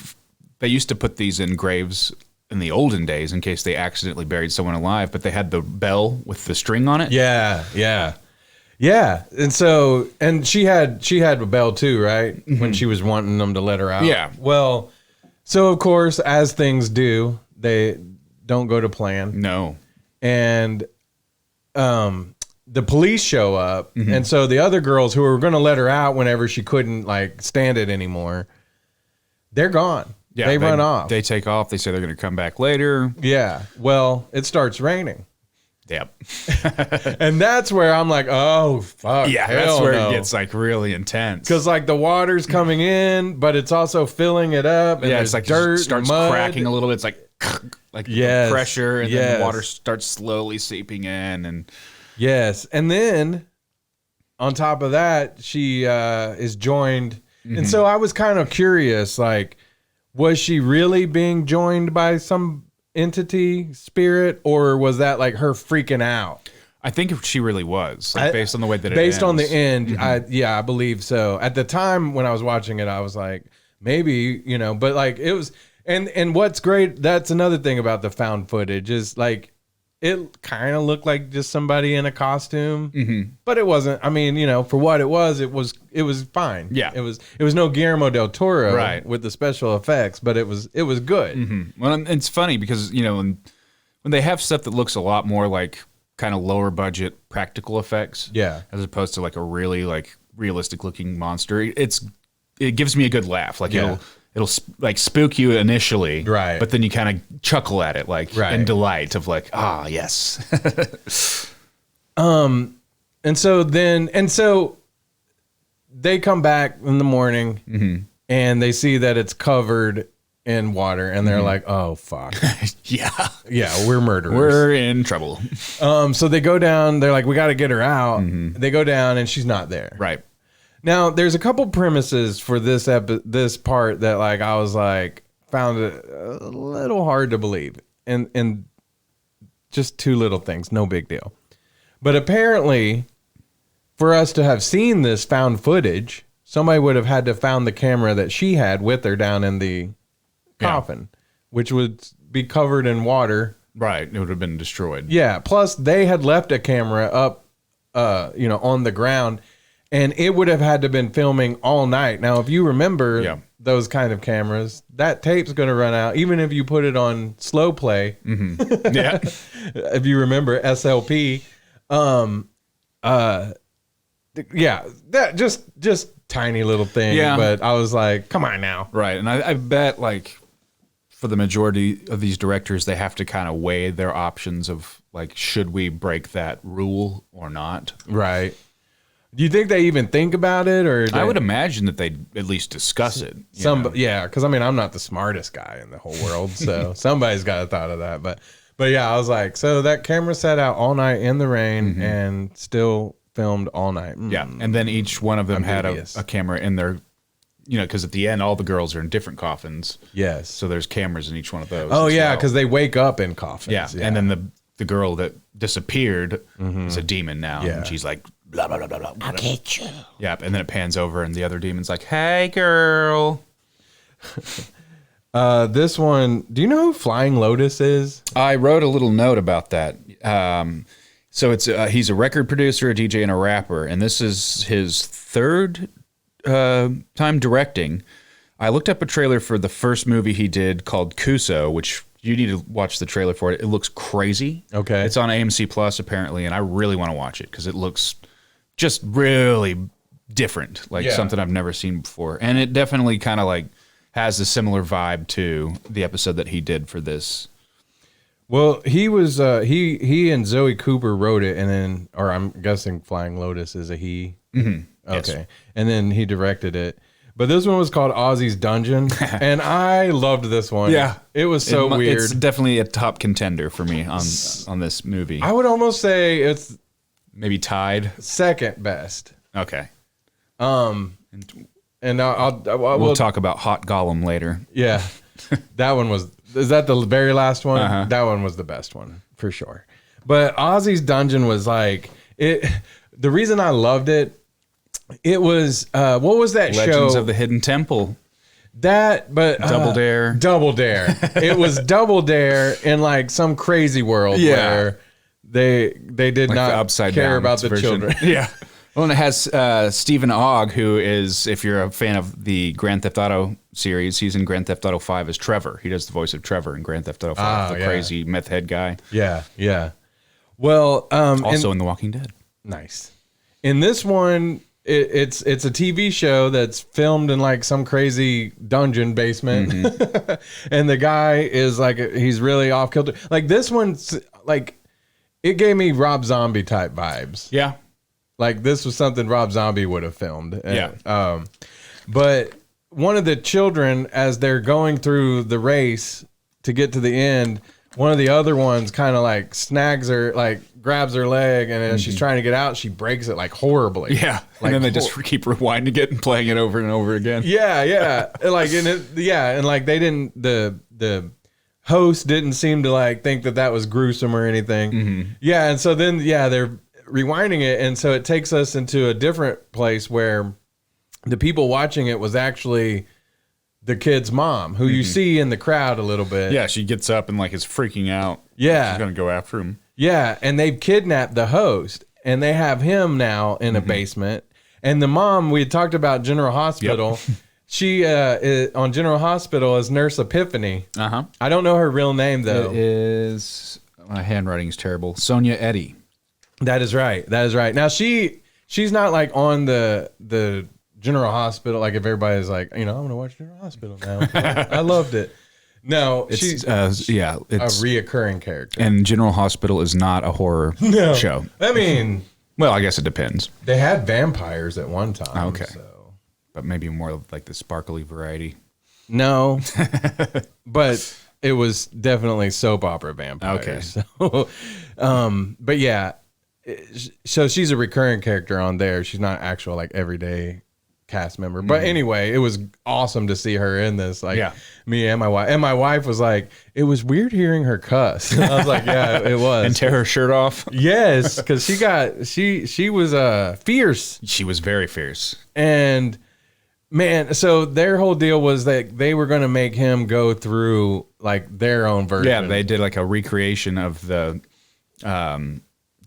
they used to put these in graves in the olden days in case they accidentally buried someone alive, but they had the bell with the string on it. Yeah. And so, and she had a bell too, right? When she was wanting them to let her out. Yeah. Well, so of course, as things do, they don't go to plan. No. And the police show up, and so the other girls who were going to let her out whenever she couldn't like stand it anymore, they're gone. Yeah, they run off. They take off. They say they're going to come back later. Yeah. Well, it starts raining. Yep. And that's where I'm like, oh, fuck. Yeah, that's where it gets like really intense. Because like the water's coming in, but it's also filling it up. And it's like dirt starts cracking a little bit. It's like pressure, and then the water starts slowly seeping in. And yes. And then on top of that, she is joined. And so I was kind of curious, like, was she really being joined by some entity, spirit, or was that like her freaking out? I think she really was, like, based on the way that it based ends. on the end. I believe so. At the time when I was watching it, I was like, maybe, but like it was. And what's great, that's another thing about the found footage, is like it kind of looked like just somebody in a costume, but it wasn't. I mean, for what it was fine. Yeah, it was no Guillermo del Toro with the special effects, but it was good. Well, it's funny because when they have stuff that looks a lot more like kind of lower budget practical effects, as opposed to like a really like realistic looking monster, it gives me a good laugh. Like it'll like spook you initially, right? But then you kind of chuckle at it, like in delight of like, yes. And so they come back in the morning and they see that it's covered in water, and they're like, oh fuck. yeah, we're murderers, we're in trouble. So they go down, they're like, we got to get her out. They go down and she's not there. Right. Now, there's a couple premises for this part that like I was like found it a little hard to believe, and just two little things, no big deal. But apparently, for us to have seen this found footage, somebody would have had to found the camera that she had with her down in the coffin, which would be covered in water. Right, it would have been destroyed. Yeah. Plus, they had left a camera up, on the ground. And it would have had to been filming all night. Now, if you remember those kind of cameras, that tape's going to run out, even if you put it on slow play. Yeah. If you remember SLP. That just tiny little thing. Yeah. But I was like, come on now. Right. And I bet like for the majority of these directors, they have to kind of weigh their options of like, should we break that rule or not? Right. Do you think they even think about it, or I would imagine that they'd at least discuss it. Because I mean, I'm not the smartest guy in the whole world, so somebody's got to thought of that. But yeah, I was like, so that camera sat out all night in the rain and still filmed all night. Yeah, and then each one of them had a camera in their, because at the end all the girls are in different coffins. Yes, so there's cameras in each one of those. Oh yeah, because they wake up in coffins. Yeah, and then the girl that disappeared is a demon now, and she's like, blah, blah, blah, blah, blah. I'll get you. Yep, and then it pans over, and the other demon's like, hey, girl. This one, do you know who Flying Lotus is? I wrote a little note about that. So it's he's a record producer, a DJ, and a rapper, and this is his third time directing. I looked up a trailer for the first movie he did called Kuso, which you need to watch the trailer for it. It looks crazy. Okay. It's on AMC Plus, apparently, and I really want to watch it because it looks just really different, like something I've never seen before. And it definitely kind of like has a similar vibe to the episode that he did for this. Well, he was he and Zoe Cooper wrote it, and then, or I'm guessing Flying Lotus is a he. Okay. Yes. And then he directed it. But this one was called Ozzy's Dungeon, and I loved this one. Yeah. It was so weird. It's definitely a top contender for me on this movie. I would almost say it's maybe tied. Second best. Okay. And we'll talk about Hot Gollum later. Yeah. That one was, is that the very last one? Uh-huh. That one was the best one for sure. But Ozzy's Dungeon was like it. The reason I loved it, it was what was that show? Legends of the Hidden Temple. That, but Double Dare. Double Dare. It was Double Dare in like some crazy world where they did like not care about the children. Yeah. Well, and it has Stephen Ogg, who is, if you're a fan of the Grand Theft Auto series, he's in Grand Theft Auto 5 as Trevor. He does the voice of Trevor in Grand Theft Auto 5, the crazy meth head guy. Yeah, yeah. Well, also in The Walking Dead. Nice. In this one, it's a TV show that's filmed in like some crazy dungeon basement, and the guy is like he's really off kilter. Like this one's like it gave me Rob Zombie type vibes. Yeah, like this was something Rob Zombie would have filmed. Yeah, but one of the children, as they're going through the race to get to the end, one of the other ones kind of like snags her, like grabs her leg, and as she's trying to get out, she breaks it like horribly. Yeah, like, and then they just keep rewinding it and playing it over and over again. Yeah. Like and like they didn't the host didn't seem to like think that was gruesome or anything. Yeah, and so then they're rewinding it, and so it takes us into a different place where the people watching it was actually the kid's mom, who you see in the crowd a little bit. Yeah, she gets up and like is freaking out. Yeah, she's gonna go after him. Yeah, and they've kidnapped the host, and they have him now in a basement. And the mom, we had talked about General Hospital. Yep. She is, on General Hospital is Nurse Epiphany. I don't know her real name though. It is, my handwriting is terrible. Sonia Eddy. That is right. Now she's not like on the General Hospital. Like if everybody's like, I'm gonna watch General Hospital now. I loved it. No, she's it's a reoccurring character. And General Hospital is not a horror show. I mean, well, I guess it depends. They had vampires at one time. Okay. So. But maybe more like the sparkly variety. No, but it was definitely soap opera vampires. Okay. So, but yeah, so she's a recurring character on there. She's not actual like everyday cast member. But anyway, it was awesome to see her in this. Like me and my wife. And my wife was like, it was weird hearing her cuss. I was like, yeah, it was. And tear her shirt off. Yes, because she was fierce. She was very fierce. And man, so their whole deal was that they were going to make him go through like their own version. Yeah, they did like a recreation of the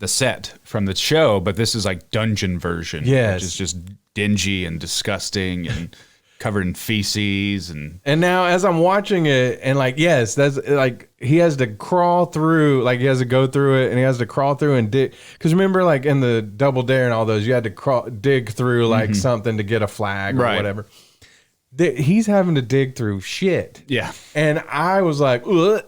set from the show, but this is like dungeon version. Yes. Which is just dingy and disgusting and covered in feces and now as I'm watching it and like yes, that's like he has to crawl through, like he has to go through it and he has to crawl through and dig, because remember like in the Double Dare and all those, you had to dig through like something to get a flag or whatever. He's having to dig through shit. Yeah. And I was like yeah,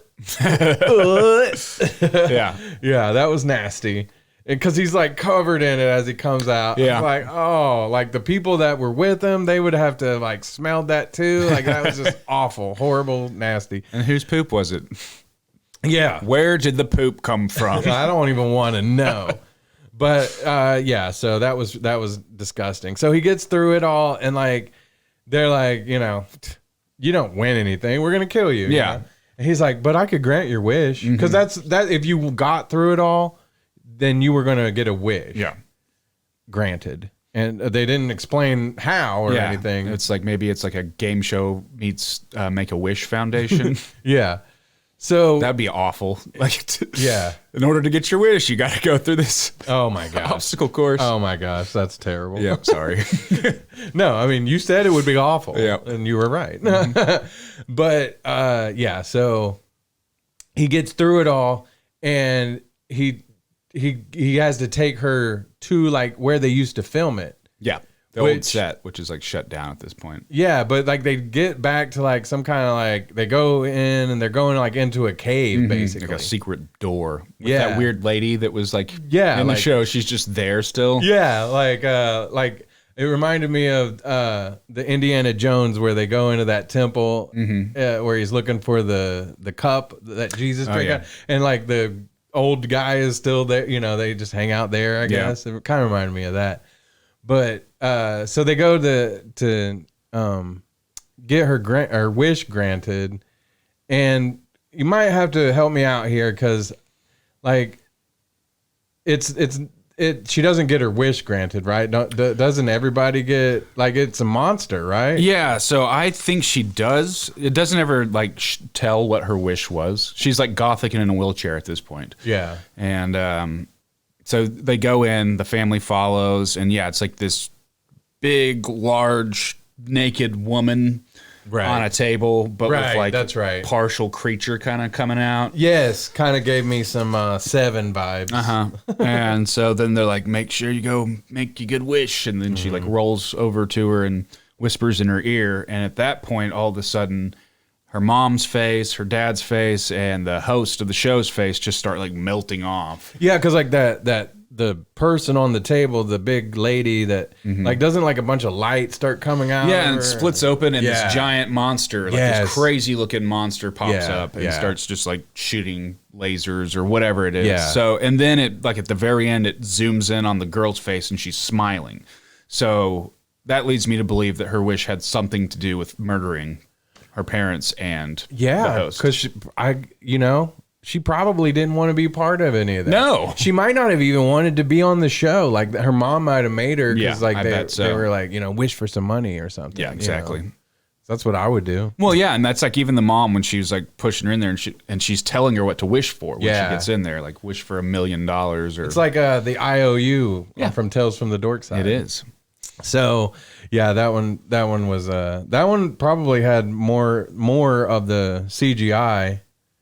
that was nasty. Because he's like covered in it as he comes out. Yeah. Like, oh, like the people that were with him, they would have to like smelled that too. Like that was just awful, horrible, nasty. And whose poop was it? Yeah. Where did the poop come from? I don't even want to know. But yeah, so that was disgusting. So he gets through it all and like they're like, you don't win anything. We're gonna kill you. Yeah. You know? And he's like, but I could grant your wish. Because that's if you got through it all, then you were going to get a wish. Yeah. Granted. And they didn't explain how or anything. It's like maybe it's like a game show meets Make-A-Wish Foundation. Yeah. So that'd be awful. Like, yeah. In order to get your wish, you got to go through this. Oh my gosh. Obstacle course. Oh my gosh, that's terrible. Yeah, sorry. No, I mean you said it would be awful. Yeah. And you were right. But yeah, so he gets through it all and he has to take her to like where they used to film it. Yeah. The old set, which is like shut down at this point. Yeah, but like they get back to like some kind of like they go in and they're going like into a cave basically. Like a secret door. With that weird lady that was like in the show, she's just there still. Yeah, like it reminded me of the Indiana Jones where they go into that temple where he's looking for the cup that Jesus drank out, and like the old guy is still there, they just hang out there, I guess. It kind of reminded me of that. But so they go to get her wish granted, and you might have to help me out here because like she doesn't get her wish granted, right? Doesn't everybody get, like, it's a monster, right? Yeah, so I think she does. It doesn't ever like tell what her wish was. She's like gothic and in a wheelchair at this point. Yeah. And so they go in, the family follows, and yeah, it's like this big, large, naked woman on a table, but with like that's right. partial creature kind of coming out. Yes, kind of gave me some Seven vibes. And so then they're like, make sure you go make your good wish. And then she like rolls over to her and whispers in her ear. And at that point, all of a sudden, her mom's face, her dad's face, and the host of the show's face just start like melting off. Yeah, because like that the person on the table, the big lady that like doesn't like a bunch of light start coming out. Yeah, and it splits open and this giant monster, like this crazy looking monster pops up and starts just like shooting lasers or whatever it is. Yeah. So, and then it like at the very end, it zooms in on the girl's face and she's smiling. So that leads me to believe that her wish had something to do with murdering her parents and the host. Because she probably didn't want to be part of any of that. No. She might not have even wanted to be on the show. Like her mom might have made her because I bet so. they were like, wish for some money or something. Yeah, exactly. That's what I would do. Well, yeah, and that's like even the mom when she was like pushing her in there and she's telling her what to wish for when she gets in there, like wish for $1 million or it's like the IOU from Tales from the Dorkside. It is. So yeah, that one was that one probably had more of the CGI.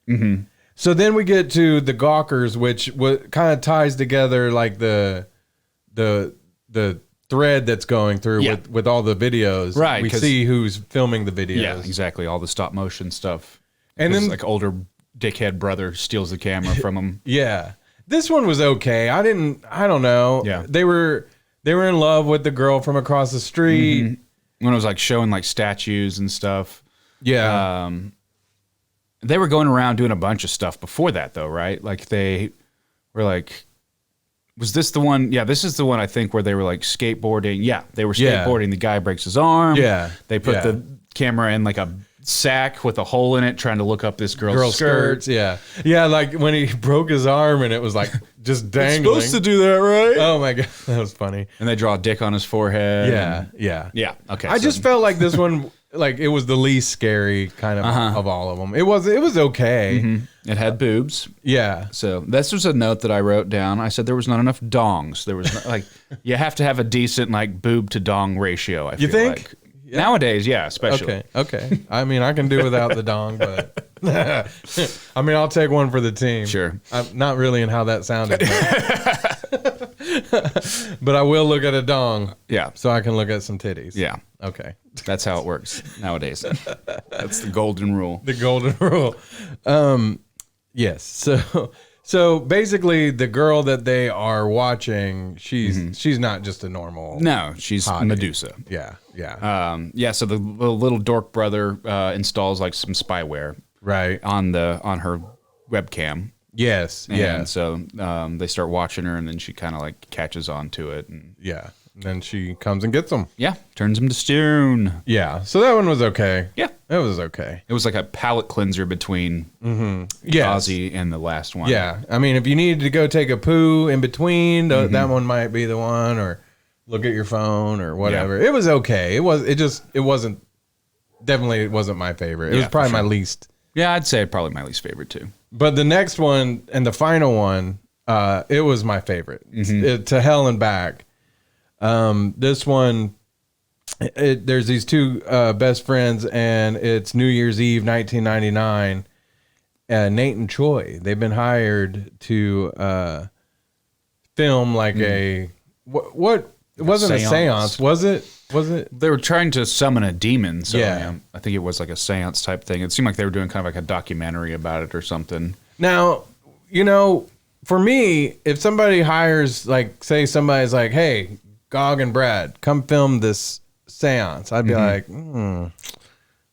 Mm-hmm. So then we get to the Gawkers, which kind of ties together like the thread that's going through with all the videos. Right, we see who's filming the videos. Yeah, exactly. All the stop motion stuff. And then like older dickhead brother steals the camera from him. Yeah, this one was okay. I don't know. Yeah, they were in love with the girl from across the street. Mm-hmm. When it was like showing like statues and stuff. Yeah. They were going around doing a bunch of stuff before that, though, right? Like they were like, was this the one? Yeah, this is the one I think where they were like skateboarding. Yeah, they were skateboarding. Yeah. The guy breaks his arm. Yeah. They put the camera in like a sack with a hole in it trying to look up this girl's skirts. Yeah. Yeah, like when he broke his arm and it was like just dangling. It's supposed to do that, right? Oh my God, that was funny. And they draw a dick on his forehead. Yeah. Okay. I just felt like this one, like it was the least scary kind of all of them. It was okay. Mm-hmm. It had boobs. Yeah. So this was a note that I wrote down. I said there was not enough dongs. There was like you have to have a decent like boob to dong ratio. I feel think? Like. Yeah. Nowadays, yeah, especially. Okay. I mean, I can do without the dong, but I mean, I'll take one for the team. Sure. I'm not really in how that sounded, but I will look at a dong. Yeah. So I can look at some titties. Yeah. Okay. That's how it works nowadays. That's the golden rule. The golden rule. Yes. So basically, the girl that they are watching, she's not just a normal. No, she's hottie. Medusa. Yeah. So the little dork brother installs like some spyware on her webcam. Yes. And so they start watching her, and then she kind of like catches on to it. And And then she comes and gets them. Yeah. Turns him to stone. Yeah. So that one was okay. Yeah. It was okay. It was like a palate cleanser between Ozzy and the last one. Yeah. I mean, if you needed to go take a poo in between, that one might be the one, or look at your phone or whatever. Yeah. It was okay. It wasn't my favorite. It was probably my least. Yeah, I'd say probably my least favorite too. But the next one and the final one, it was my favorite. To Hell and Back. This one, there's these two best friends, and it's New Year's Eve 1999. Nate and Choi, they've been hired to film like what it wasn't a seance, was it? They were trying to summon a demon, so I think it was like a seance type thing. It seemed like they were doing kind of like a documentary about it or something. Now, for me, if somebody hires, like, say somebody's like, hey, Gog and Brad, come film this seance, I'd be like,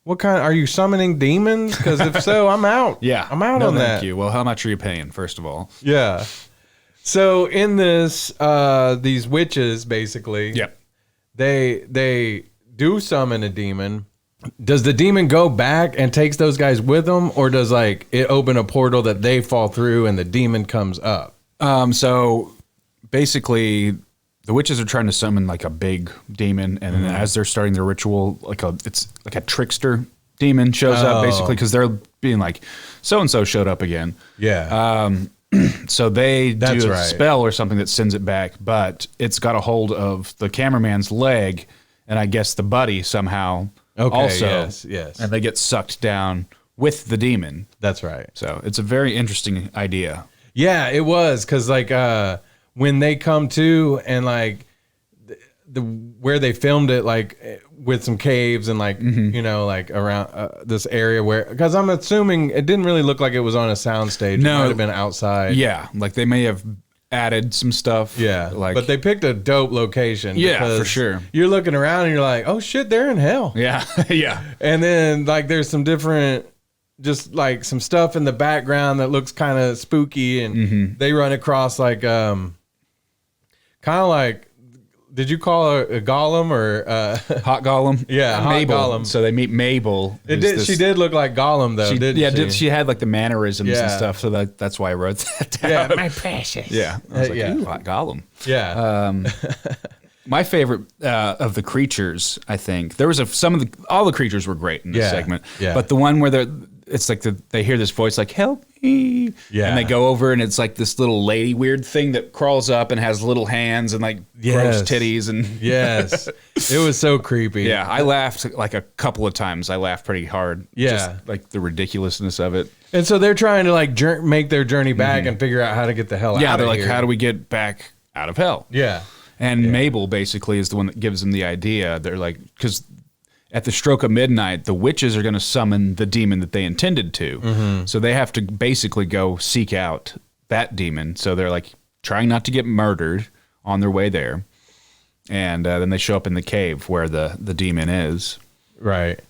what kind? Are you summoning demons? Because if so, I'm out. Yeah, I'm out on that. Thank you. Well, how much are you paying, first of all? Yeah. So in this, these witches basically, they do summon a demon. Does the demon go back and takes those guys with them, or does like it open a portal that they fall through and the demon comes up? So basically, the witches are trying to summon like a big demon, and then as they're starting their ritual, it's like a trickster demon shows up basically because they're being like, so and so showed up again. Yeah. So they do a spell or something that sends it back, but it's got a hold of the cameraman's leg, and I guess the buddy somehow Okay, also. yes. And they get sucked down with the demon. That's right. So it's a very interesting idea. Yeah, it was, because like when they come to, and like the where they filmed it, like with some caves and like you know, like around this area where, because I'm assuming it didn't really look like it was on a soundstage. No. It might have been outside. Yeah, like they may have added some stuff. Yeah, like, but they picked a dope location. Yeah, because for sure. You're looking around and you're like, oh shit, they're in hell. yeah, yeah. And then like there's some different, just like some stuff in the background that looks kind of spooky, and they run across like kind of like, did you call a golem or Hot Golem? Yeah, Hot Mabel. Golem. So they meet Mabel. She did look like Gollum though, didn't she? She had like the mannerisms and Yeah. stuff, so that's why I wrote that down. Yeah, my precious. Yeah. I was like, Yeah. ooh, Hot Golem. Yeah. My favorite of the creatures, I think, there was all the creatures were great in this Yeah, segment. yeah. But the one where it's like they hear this voice like, help me. Yeah. And they go over and it's like this little lady weird thing that crawls up and has little hands and like gross Yes. titties. And Yes. It was so creepy. yeah, I laughed like a couple of times. I laughed pretty hard. Yeah. Just like the ridiculousness of it. And so they're trying to like make their journey back and figure out how to get the hell out Yeah, of they're like, here. how do we get back out of hell? Yeah. And Mabel basically is the one that gives them the idea. They're like, because at the stroke of midnight, the witches are going to summon the demon that they intended to. So they have to basically go seek out that demon. So they're like trying not to get murdered on their way there. And then they show up in the cave where the demon is. Right.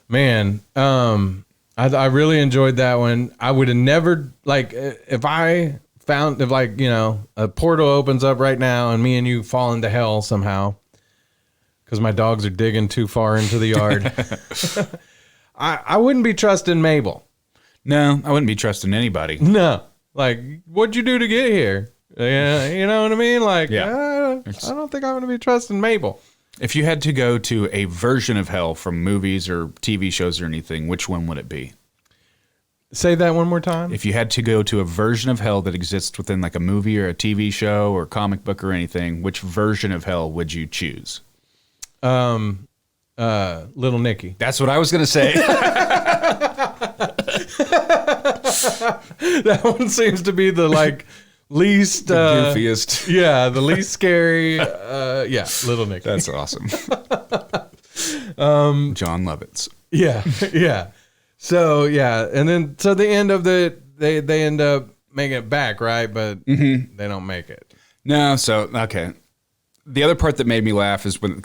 Man, I really enjoyed that one. I would have never, like, if like, you know, a portal opens up right now and me and you fall into hell somehow because my dogs are digging too far into the yard, I wouldn't be trusting Mabel. No, I wouldn't be trusting anybody. No. Like, what'd you do to get here? Yeah, you know what I mean? Like, Yeah. I don't think I'm going to be trusting Mabel. If you had to go to a version of hell from movies or TV shows or anything, which one would it be? Say that one more time. If you had to go to a version of hell that exists within like a movie or a TV show or comic book or anything, which version of hell would you choose? Little Nicky. That's what I was going to say. That one seems to be the like least Goofiest. Yeah, the least scary. Yeah, Little Nicky. That's awesome. John Lovitz. Yeah, yeah. So yeah, and then so the end of they end up making it back, right? But they don't make it. No, so okay. The other part that made me laugh is when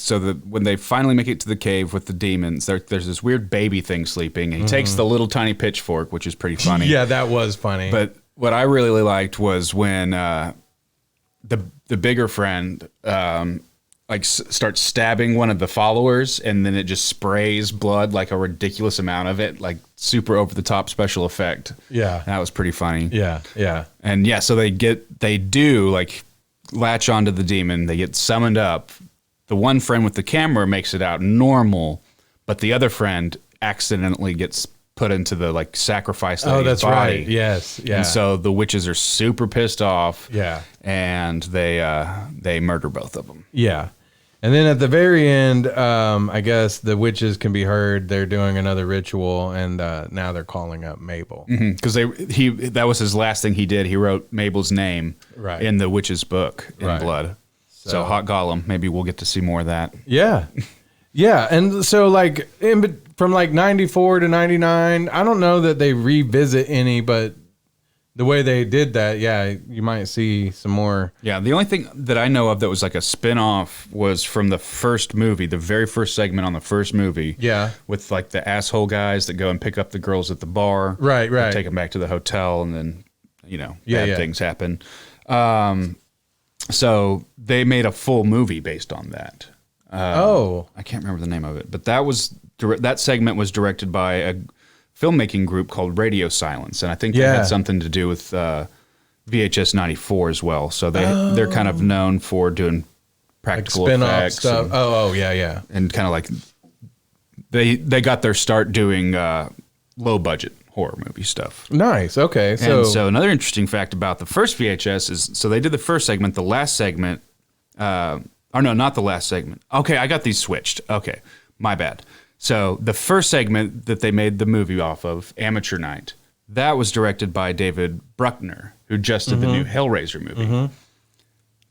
they finally make it to the cave with the demons, there's this weird baby thing sleeping, and he takes the little tiny pitchfork, which is pretty funny. Yeah, that was funny. But what I really liked was when the bigger friend starts stabbing one of the followers, and then it just sprays blood, like a ridiculous amount of it, like super over the top special effect. Yeah, that was pretty funny. Yeah, yeah, and yeah, so they do like latch onto the demon. They get summoned up. The one friend with the camera makes it out normal, but the other friend accidentally gets put into the like sacrifice lady's that's body. right. Yes, yeah. And so the witches are super pissed off. Yeah, and they murder both of them. Yeah. And then at the very end, I guess the witches can be heard. They're doing another ritual, and now they're calling up Mabel. Because that was his last thing he did. He wrote Mabel's name in the witch's book in blood. So Hot Golem, maybe we'll get to see more of that. Yeah. Yeah. And so like from like 94 to 99, I don't know that they revisit any, but the way they did that, yeah, you might see some more. Yeah, the only thing that I know of that was like a spin-off was from the first movie, the very first segment on the first movie. Yeah. With like the asshole guys that go and pick up the girls at the bar. Right, right. Take them back to the hotel, and then, bad things happen. So they made a full movie based on that. I can't remember the name of it, but that segment was directed by a filmmaking group called Radio Silence, and I think they had something to do with VHS 94 as well. So they're kind of known for doing practical like spin-off effects stuff. Yeah, and kind of like they got their start doing low budget horror movie stuff. Nice. Okay. So another interesting fact about the first VHS is so they did the first segment, the last segment. Or no, not the last segment. Okay, I got these switched. Okay. My bad. So the first segment that they made the movie off of, Amateur Night, that was directed by David Bruckner, who just did the new Hellraiser movie.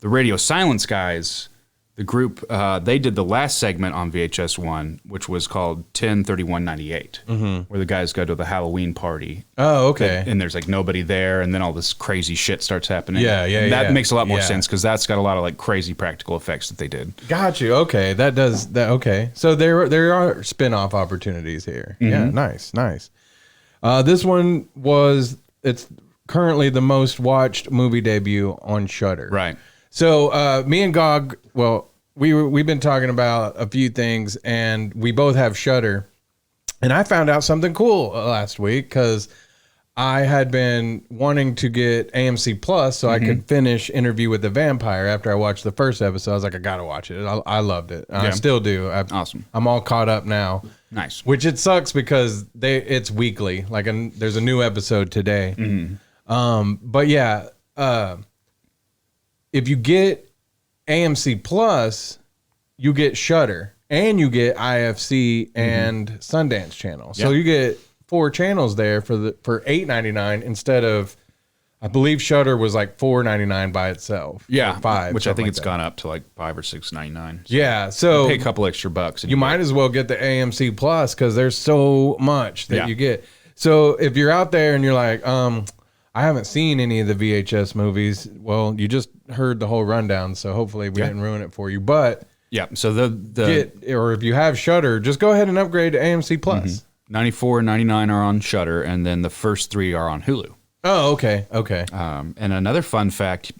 The Radio Silence guys, the group, they did the last segment on VHS 1, which was called 10/31/98, where the guys go to the Halloween party. Oh, okay. And there's like nobody there, and then all this crazy shit starts happening. That makes a lot more sense because that's got a lot of like crazy practical effects that they did. Got you. Okay, that does that. Okay, so there are spin-off opportunities here. Yeah, nice. This one it's currently the most watched movie debut on Shudder. Right. So me and Gog, well, we've been talking about a few things, and we both have Shudder. And I found out something cool last week because I had been wanting to get AMC Plus so I could finish Interview with the Vampire after I watched the first episode. I was like, I gotta watch it. I loved it. I still do. Awesome. I'm all caught up now. Nice. Which it sucks because it's weekly. Like there's a new episode today. But yeah, if you get AMC Plus, you get Shudder and you get IFC and Sundance Channel. So you get 4 channels there for $8.99 instead of, I believe Shudder was like $4.99 by itself. Yeah, 5, which I think like it's gone up to like $5 or $6.99. So yeah, so pay a couple extra bucks. You might as well get the AMC Plus because there's so much that you get. So if you're out there and you're like, I haven't seen any of the VHS movies. Well, you just heard the whole rundown, so hopefully we didn't ruin it for you. But yeah, so or if you have Shudder, just go ahead and upgrade to AMC Plus. $94 and $99 are on Shudder, and then the first 3 are on Hulu. Oh, okay. And another fun fact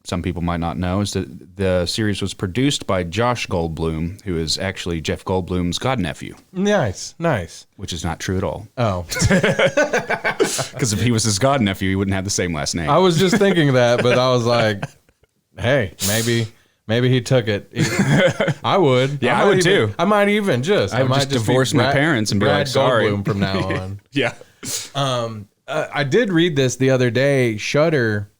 some people might not know is that the series was produced by Josh Goldblum, who is actually Jeff Goldblum's godnephew. Nice. Which is not true at all. Oh. Because if he was his godnephew, he wouldn't have the same last name. I was just thinking that, but I was like, hey, maybe he took it. I would. Yeah, I would too. I might even I would just divorce my parents and be Brad like, sorry. Goldblum from now on. Yeah. I did read this the other day. Shudder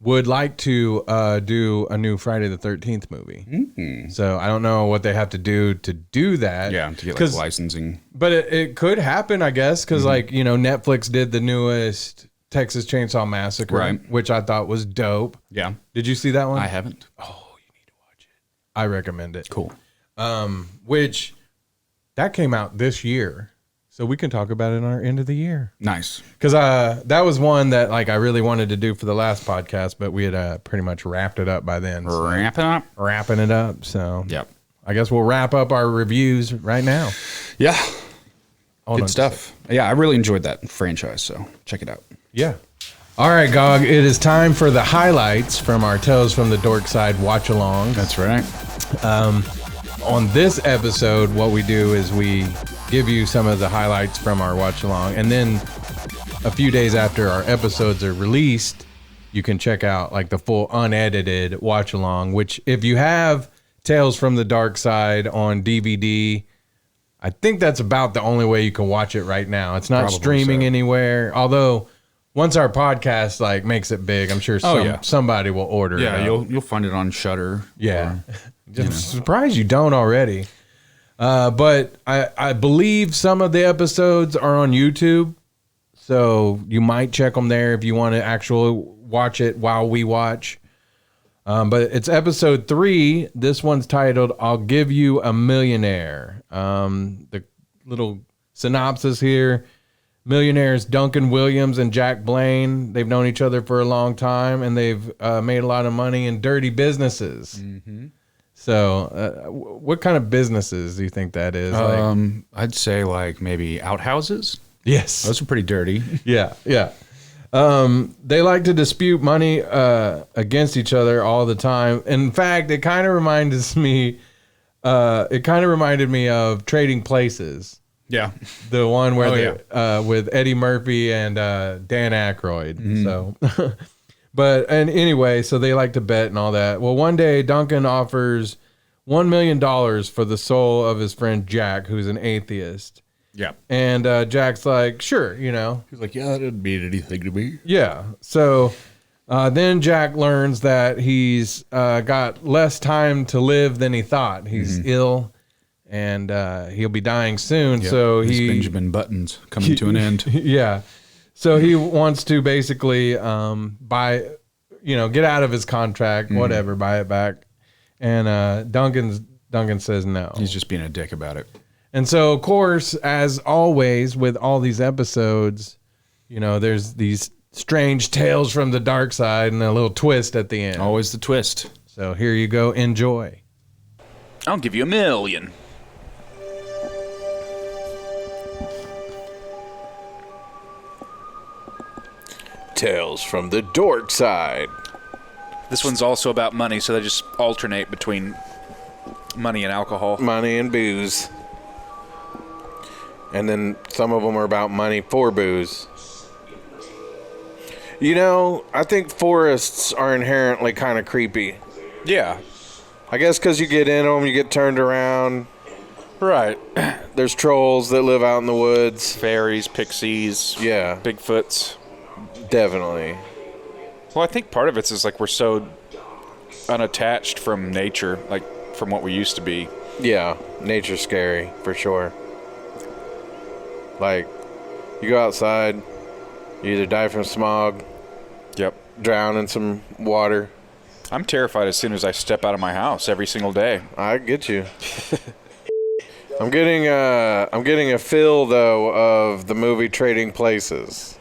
would like to do a new Friday the 13th movie. So I don't know what they have to do that. Yeah, to get like licensing. But it could happen, I guess, because like, Netflix did the newest Texas Chainsaw Massacre, which I thought was dope. Yeah. Did you see that one? I haven't. Oh, you need to watch it. I recommend it. Cool. Which that came out this year. So we can talk about it in our end of the year. Nice. Because that was one that like I really wanted to do for the last podcast, but we had pretty much wrapped it up by then. So wrapping it up. So yep. I guess we'll wrap up our reviews right now. Yeah. Good stuff. Yeah, I really enjoyed that franchise, so check it out. Yeah. All right, Gog, it is time for the highlights from our Tales from the Dorkside watch-along. That's right. On this episode, what we do is we give you some of the highlights from our watch-along, and then a few days after our episodes are released, you can check out like the full unedited watch-along, which if you have Tales from the Dorkside on DVD, I think that's about the only way you can watch it right now. It's not Probably streaming so. anywhere, although once our podcast like makes it big, I'm sure somebody will order it. Yeah, you'll find it on Shudder. Yeah. Just surprised you don't already. But I believe some of the episodes are on YouTube, so you might check them there if you want to actually watch it while we watch. But it's episode 3. This one's titled, I'll Give You a Millionaire. The little synopsis here. Millionaires Duncan Williams and Jack Blaine, they've known each other for a long time, and they've made a lot of money in dirty businesses. So what kind of businesses do you think that is? I'd say like maybe outhouses. Yes. Those are pretty dirty. Yeah. They like to dispute money against each other all the time. In fact, it kind of reminded me of Trading Places. Yeah. The one where with Eddie Murphy and Dan Aykroyd. So but anyway, so they like to bet and all that. Well, one day Duncan offers $1 million for the soul of his friend Jack, who's an atheist. Yeah. And Jack's like, sure, He's like, yeah, that didn't mean anything to me. Yeah. So then Jack learns that he's got less time to live than he thought. He's ill, and he'll be dying soon. Yep. So his Benjamin Buttons coming to an end. Yeah. So he wants to basically buy, get out of his contract, whatever, buy it back. And Duncan says no. He's just being a dick about it. And so, of course, as always with all these episodes, there's these strange tales from the dark side and a little twist at the end. Always the twist. So here you go. Enjoy. I'll give you $1 million. Tales from the Dorkside. This one's also about money, so they just alternate between money and alcohol. Money and booze. And then some of them are about money for booze. I think forests are inherently kind of creepy. Yeah. I guess because you get in them, you get turned around. Right. There's trolls that live out in the woods. Fairies, pixies. Yeah. Bigfoots. Definitely. Well, I think part of it's is like we're so unattached from nature, like from what we used to be. Yeah, nature's scary for sure. Like, you go outside, you either die from smog, drown in some water. I'm terrified as soon as I step out of my house every single day. I get you. I'm getting a feel though of the movie Trading Places.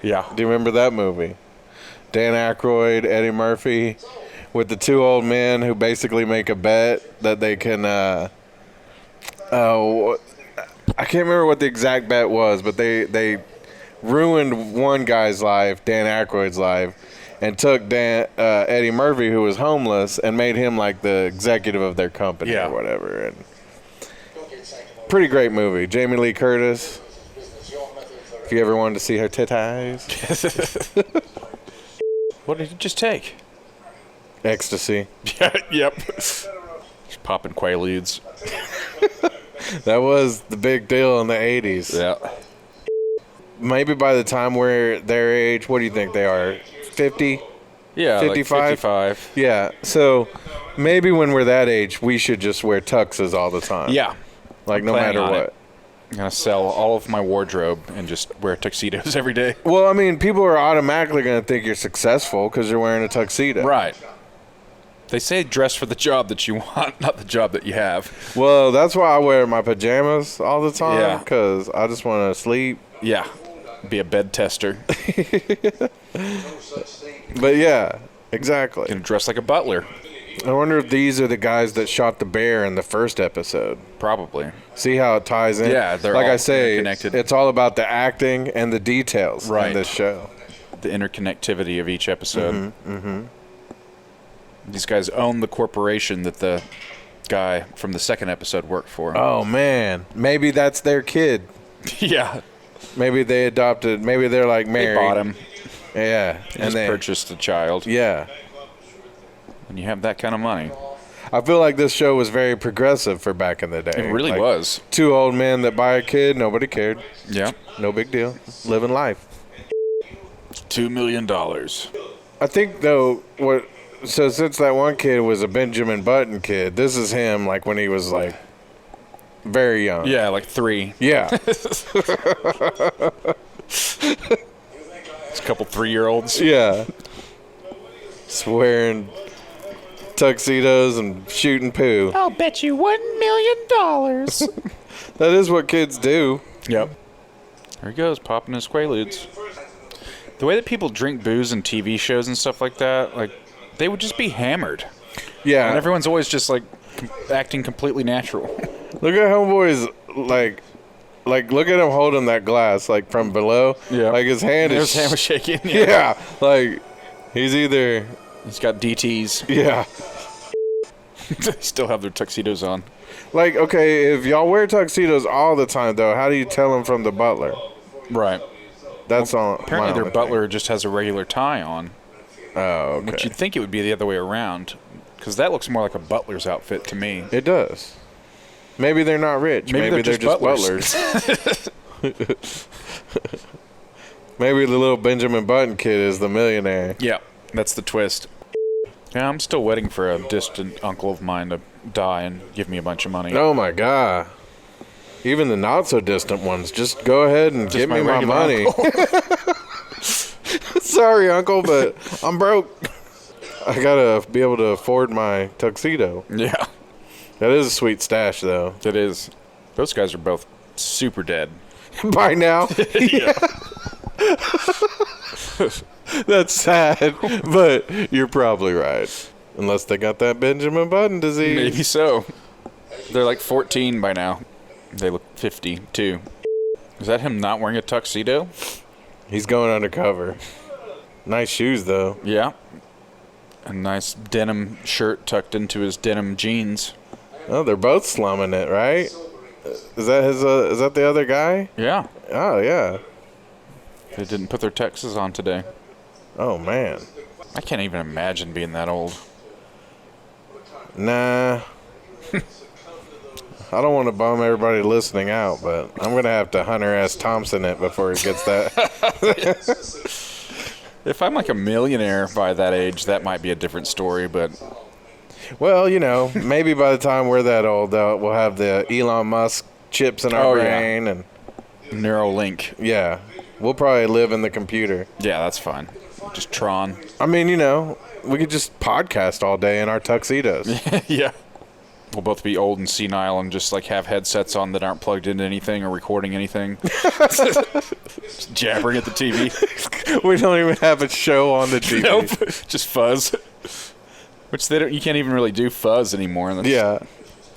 Yeah. Do you remember that movie? Dan Aykroyd, Eddie Murphy, with the two old men who basically make a bet that they can. I can't remember what the exact bet was, but they ruined one guy's life, Dan Aykroyd's life, and took Eddie Murphy, who was homeless, and made him like the executive of their company or whatever. And pretty great movie. Jamie Lee Curtis. If you ever wanted to see her titties. What did you just take? Ecstasy. Yep. Just popping Quaaludes. That was the big deal in the 80s. Yeah. Maybe by the time we're their age, what do you think they are? 50? Yeah, 55? Like 55. Yeah. So maybe when we're that age, we should just wear tuxes all the time. Yeah. Like no matter what. I'm going to sell all of my wardrobe and just wear tuxedos every day. Well, I mean, people are automatically going to think you're successful because you're wearing a tuxedo. Right. They say dress for the job that you want, not the job that you have. Well, that's why I wear my pajamas all the time because I just want to sleep. Yeah. Be a bed tester. But yeah, exactly. Going to dress like a butler. I wonder if these are the guys that shot the bear in the first episode. Probably. See how it ties in? Yeah, they're like all I say, connected. It's all about the acting and the details in this show. The interconnectivity of each episode. These guys own the corporation that the guy from the second episode worked for. Oh, man. Maybe that's their kid. Yeah. Maybe they adopted. Maybe they're like married. They bought him. Yeah. And they purchased a child. Yeah. When you have that kind of money. I feel like this show was very progressive for back in the day. It really was. Two old men that buy a kid, nobody cared. Yeah. No big deal. Living life. $2 million. I think, though, so since that one kid was a Benjamin Button kid, this is him like when he was like very young. Yeah, like 3. Yeah. It's a couple 3-year-olds. Yeah. Just wearing tuxedos and shooting poo. I'll bet you $1 million. That is what kids do. Yep. There he goes, popping his Quaaludes. The way that people drink booze in TV shows and stuff like that, like, they would just be hammered. Yeah. And everyone's always just, like, acting completely natural. Look at Homeboy's, like, look at him holding that glass, like, from below. Yeah. Like, his hand His hand was shaking. Yeah. Like, he's either... He's got DTs. Yeah. They still have their tuxedos on. Like, okay, if y'all wear tuxedos all the time, though, how do you tell them from the butler? Right. That's all. Apparently their butler just has a regular tie on. Oh, okay. Which you'd think it would be the other way around. Because that looks more like a butler's outfit to me. It does. Maybe they're not rich. Maybe they're just butlers. Maybe the little Benjamin Button kid is the millionaire. Yeah, that's the twist. Yeah, I'm still waiting for a distant uncle of mine to die and give me a bunch of money. Oh, my God. Even the not-so-distant ones. Just go ahead and give me my money. Sorry, Uncle, but I'm broke. I got to be able to afford my tuxedo. Yeah. That is a sweet stash, though. It is. Those guys are both super dead. By now? Yeah. That's sad, but you're probably right. Unless they got that Benjamin Button disease. Maybe so. They're like 14 by now. They look 50, too. Is that him not wearing a tuxedo? He's going undercover. Nice shoes, though. Yeah. A nice denim shirt tucked into his denim jeans. Oh, they're both slumming it, right? Is that his? Is that the other guy? Yeah. Oh, yeah. They didn't put their Texas on today. Oh, man. I can't even imagine being that old. Nah. I don't want to bum everybody listening out, but I'm going to have to Hunter S. Thompson it before it gets that. If I'm like a millionaire by that age, that might be a different story, but... Well, you know, maybe by the time we're that old, though, we'll have the Elon Musk chips in our brain. And Neuralink. yeah, we'll probably live in the computer. Yeah, that's fine. Just Tron. I mean, you know, we could just podcast all day in our tuxedos. Yeah. We'll both be old and senile and just like have headsets on that aren't plugged into anything or recording anything. Just jabbering at the TV. We don't even have a show on the TV. Nope. Just fuzz. Which they don't. You can't even really do fuzz anymore. That's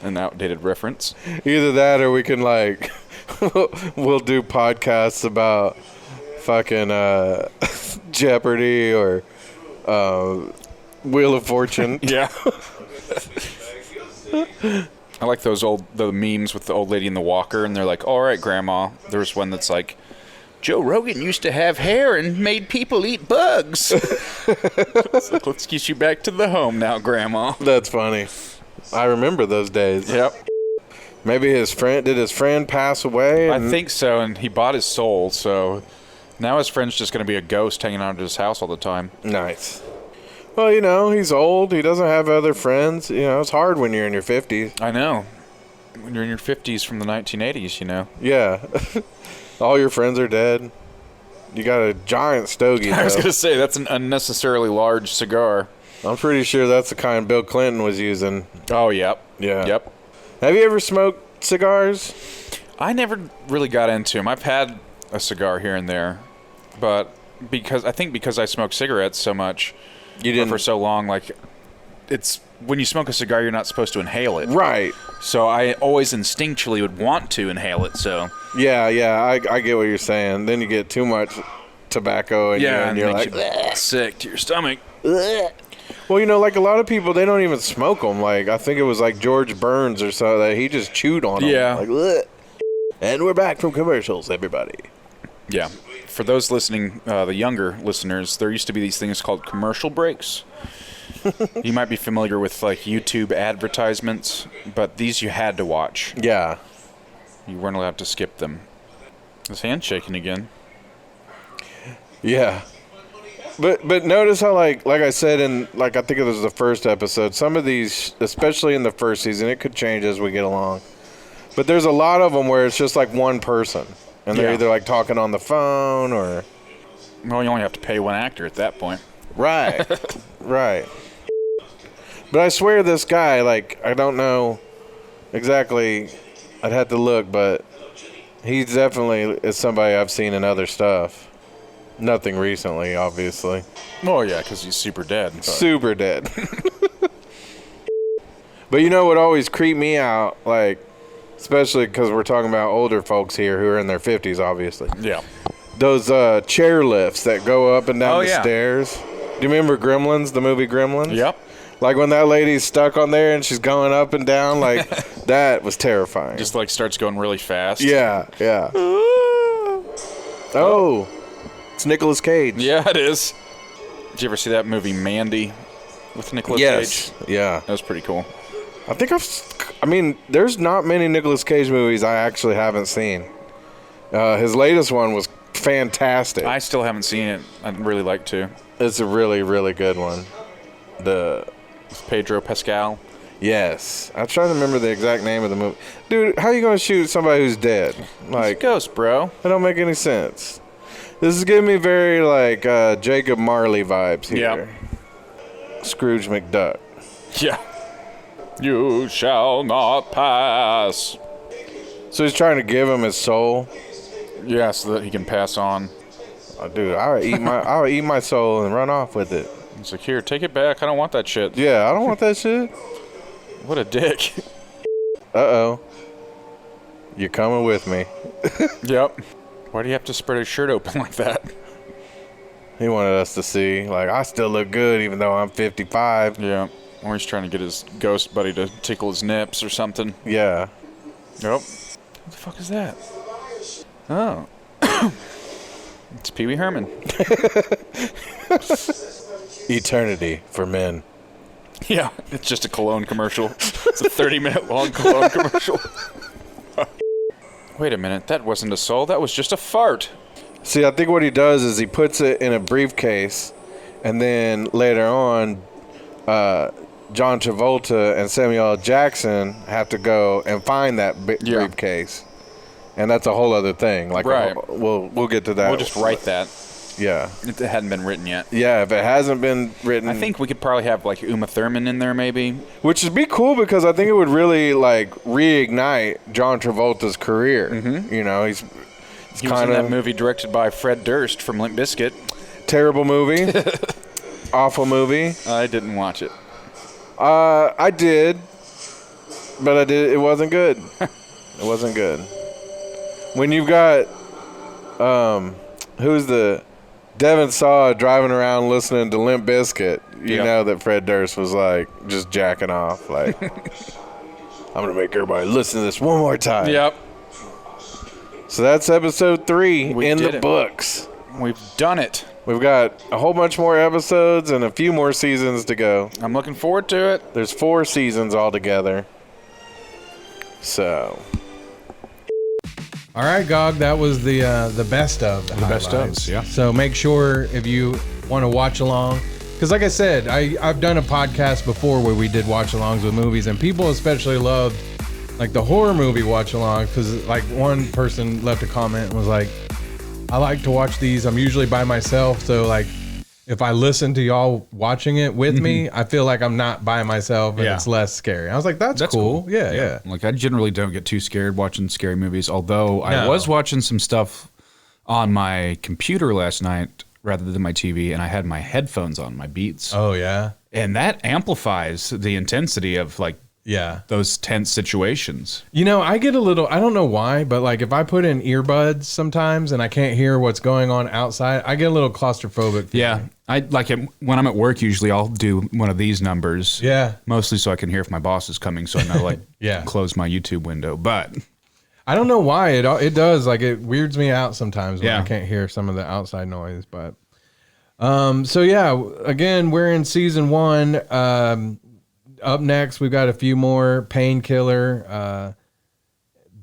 an outdated reference. Either that or we can like we'll do podcasts about fucking Jeopardy or Wheel of Fortune. Yeah. I like the memes with the old lady in the walker, and they're like, all right, Grandma. There's one that's like, Joe Rogan used to have hair and made people eat bugs. It's like, let's get you back to the home now, Grandma. That's funny. I remember those days. Yep. Maybe did his friend pass away? I think so, and he bought his soul, so now his friend's just going to be a ghost hanging out at his house all the time. Nice. Well, you know, he's old. He doesn't have other friends. You know, it's hard when you're in your 50s. I know. When you're in your 50s from the 1980s, you know. Yeah. All your friends are dead. You got a giant stogie, though. I was going to say, that's an unnecessarily large cigar. I'm pretty sure that's the kind Bill Clinton was using. Oh, yep. Yeah. Yep. Have you ever smoked cigars? I never really got into them. I've had a cigar here and there, but because I smoke cigarettes so much... You didn't for so long, like it's when you smoke a cigar, you're not supposed to inhale it. Right. So I always instinctually would want to inhale it. So yeah, I get what you're saying. Then you get too much tobacco, and you're like sick to your stomach. Well, you know, like a lot of people, they don't even smoke them. Like I think it was like George Burns or so that he just chewed on them. Yeah. Like, ugh. And we're back from commercials, everybody. Yeah. For those listening, the younger listeners, there used to be these things called commercial breaks. You might be familiar with like YouTube advertisements, but these you had to watch. Yeah. You weren't allowed to skip them. His hand's shaking again. Yeah. But notice how like I said in like I think it was the first episode, some of these, especially in the first season, it could change as we get along. But there's a lot of them where it's just like one person. And they're either like talking on the phone or... Well, you only have to pay one actor at that point. Right. Right. But I swear this guy, like, I don't know exactly. I'd have to look, but he definitely is somebody I've seen in other stuff. Nothing recently, obviously. Oh, yeah, because he's super dead. But. Super dead. But you know what always creeped me out, like... Especially because we're talking about older folks here who are in their 50s, obviously. Yeah. Those chair lifts that go up and down the stairs. Do you remember Gremlins, the movie Gremlins? Yep. Like when that lady's stuck on there and she's going up and down, like that was terrifying. Just like starts going really fast. Yeah, yeah. Oh, it's Nicolas Cage. Yeah, it is. Did you ever see that movie Mandy with Nicolas Cage? Yeah. That was pretty cool. I mean, there's not many Nicolas Cage movies I actually haven't seen. His latest one was fantastic. I still haven't seen it. I'd really like to. It's a really, really good one. With Pedro Pascal. Yes. I'm trying to remember the exact name of the movie. Dude, how are you going to shoot somebody who's dead? Like, Ghost, bro. That don't make any sense. This is giving me very, like, Jacob Marley vibes here. Yep. Scrooge McDuck. Yeah. You shall not pass. So he's trying to give him his soul. Yeah, so that he can pass on. Oh, dude, I'll eat my soul and run off with it. It's like, here, take it back. I don't want that shit. Yeah, I don't want that shit. What a dick. Uh-oh. You're coming with me. Yep. Why do you have to spread his shirt open like that? He wanted us to see, like, I still look good even though I'm 55. Yeah. Or he's trying to get his ghost buddy to tickle his nips or something. Yeah. Yep. What the fuck is that? Oh. It's Pee Wee Herman. Eternity for men. Yeah, it's just a cologne commercial. It's a 30-minute long cologne commercial. Wait a minute, that wasn't a soul, that was just a fart. See, I think what he does is he puts it in a briefcase, and then later on, John Travolta and Samuel L. Jackson have to go and find that briefcase. And that's a whole other thing. Like, right. We'll get to that. We'll just write that. Yeah. It hadn't been written yet. Yeah, if it hasn't been written. I think we could probably have, like, Uma Thurman in there, maybe. Which would be cool because I think it would really, like, reignite John Travolta's career. Mm-hmm. You know, he's he was in that movie directed by Fred Durst from Limp Bizkit. Terrible movie. Awful movie. I didn't watch it. I did. But it wasn't good. It wasn't good. When you've got, who's the... Devin Saw driving around listening to Limp Bizkit, you know that Fred Durst was like just jacking off. Like, I'm going to make everybody listen to this one more time. Yep. So that's episode 3 in the it. books. We've done it. We've got a whole bunch more episodes and a few more seasons to go. I'm looking forward to it. There's 4 seasons altogether. So... All right, Gog, that was the best of the best ofs, yeah. So make sure if you want to watch along, because like I said, I've done a podcast before where we did watch-alongs with movies, and people especially loved like the horror movie watch-along because like one person left a comment and was like, I like to watch these. I'm usually by myself, so like if I listen to y'all watching it with me, I feel like I'm not by myself and it's less scary. I was like, that's cool. Yeah. Like, I generally don't get too scared watching scary movies, although I was watching some stuff on my computer last night rather than my TV, and I had my headphones on, my Beats. Oh, yeah? And that amplifies the intensity of, like, those tense situations. You know, I get a little, I don't know why, but like if I put in earbuds sometimes and I can't hear what's going on outside, I get a little claustrophobic. Yeah. I like it when I'm at work, usually I'll do one of these numbers. Yeah. Mostly so I can hear if my boss is coming, so I know, like, close my YouTube window. But I don't know why it does. Like, it weirds me out sometimes when I can't hear some of the outside noise. But so yeah, again, we're in season 1. Up next, we've got a few more. Painkiller.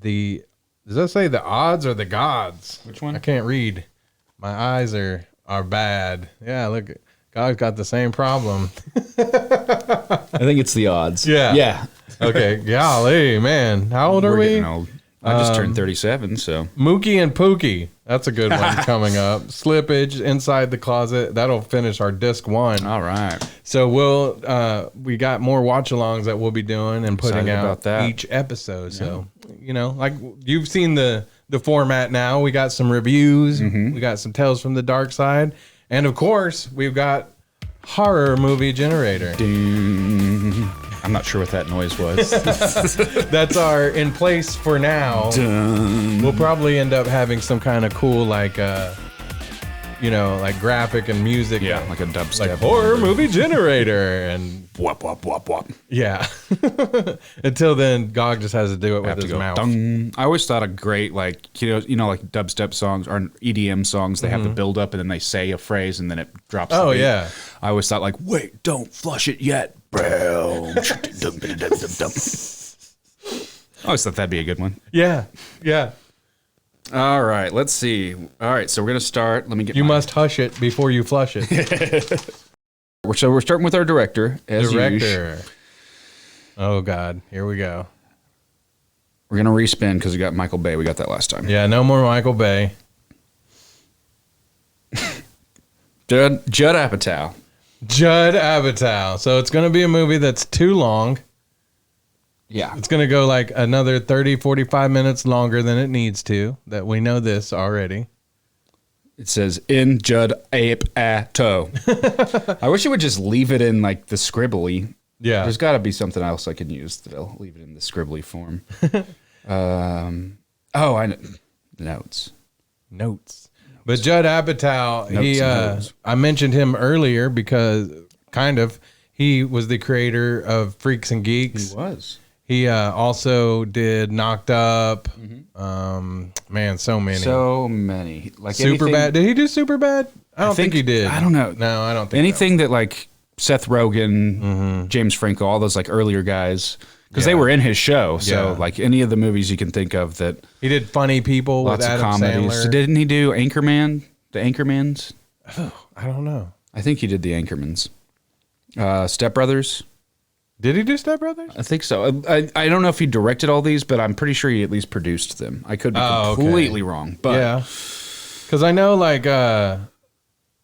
Does that say the odds or the gods? Which one? I can't read. My eyes are bad. Yeah, look, God's got the same problem. I think it's the odds. Yeah. Okay. Golly, man. How old are we? Getting old. I just turned 37, so. Mookie and Pookie. That's a good one coming up. Slippage, Inside the Closet. That'll finish our disc 1. All right. So we got more watch-alongs that we'll be doing and putting out each episode. So, you know, like you've seen the format now. We got some reviews. Mm-hmm. We got some Tales from the Darkside. And, of course, we've got Horror Movie Generator. Ding. I'm not sure what that noise was. That's our in place for now. Dun. We'll probably end up having some kind of cool, like, like graphic and music. Yeah, like a dubstep. Like Horror Movie Generator. And wop, wop, wop, wop. Yeah. Until then, Gog just has to do it with his mouth. Dung. I always thought a great, like dubstep songs or EDM songs, they have the build up and then they say a phrase and then it drops. Oh, yeah. I always thought, like, wait, don't flush it yet. I always thought that'd be a good one. Yeah. All right, let's see. All right, so we're going to start. Let me get You must hush it before you flush it. So we're starting with our director, as usual. Oh God, here we go. We're gonna respin because we got Michael Bay. We got that last time. Yeah, no more Michael Bay. Judd Apatow. Judd Apatow. So it's going to be a movie that's too long. Yeah. It's going to go like another 30, 45 minutes longer than it needs to. That we know this already. It says in Judd Apatow. I wish it would just leave it in like the scribbly. Yeah. There's got to be something else I could use that'll leave it in the scribbly form. I know. Notes. But Judd Apatow, I mentioned him earlier because he was the creator of Freaks and Geeks. He was. He also did Knocked Up. Man, so many. Like Superbad. Did he do Superbad? I don't think he did. I don't know. No, I don't think anything that like Seth Rogen, James Franco, all those like earlier guys, because they were in his show. So like any of the movies you can think of that he did Funny People lots with Adam of comedies. Sandler. So didn't he do Anchorman? The Anchormans? Oh, I don't know. I think he did the Anchormans. Step Brothers. Did he do Step Brothers? I think so. I don't know if he directed all these, but I'm pretty sure he at least produced them. I could be completely wrong. But yeah, because I know like I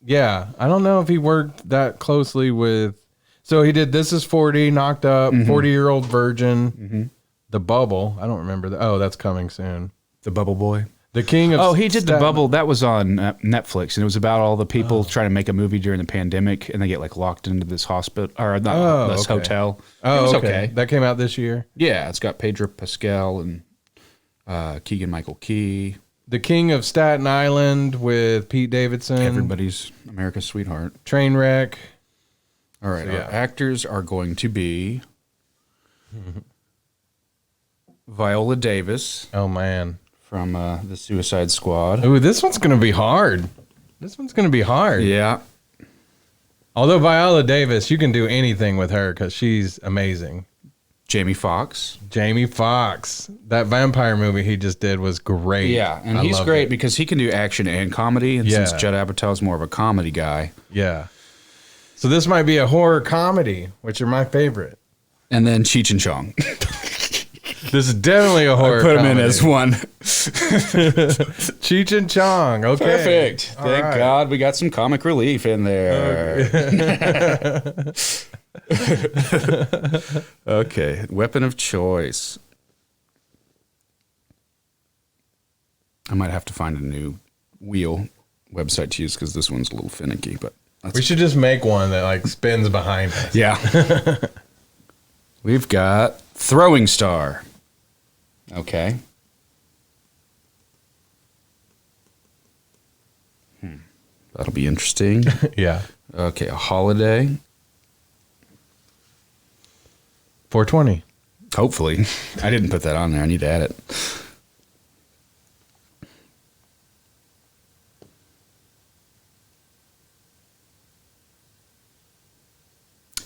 don't know if he worked that closely with. So he did This Is 40, Knocked Up, 40-Year-Old Virgin, The Bubble. I don't remember that. Oh, that's coming soon. The Bubble Boy. The King of. Oh, he did The Bubble. That was on Netflix, and it was about all the people trying to make a movie during the pandemic, and they get like locked into this hospital or not this hotel. Oh, it was okay. That came out this year. Yeah, it's got Pedro Pascal and Keegan-Michael Key. The King of Staten Island with Pete Davidson. Everybody's America's sweetheart. Trainwreck. All right, our actors are going to be Viola Davis. Oh man, from the Suicide Squad. Ooh, this one's gonna be hard. Yeah. Although Viola Davis, you can do anything with her because she's amazing. Jamie Foxx. That vampire movie he just did was great. Yeah, and he's great because he can do action and comedy. And since Judd Apatow is more of a comedy guy. Yeah. So this might be a horror comedy, which are my favorite. And then Cheech and Chong. This is definitely a horror comedy. I put him in as one. Cheech and Chong. Okay. Perfect. Thank God we got some comic relief in there. Okay. Weapon of choice. I might have to find a new wheel website to use because this one's a little finicky, but we should just make one that like spins behind us. Yeah. We've got Throwing Star. Okay. That'll be interesting. Yeah. Okay, a holiday. 420. Hopefully. I didn't put that on there. I need to add it.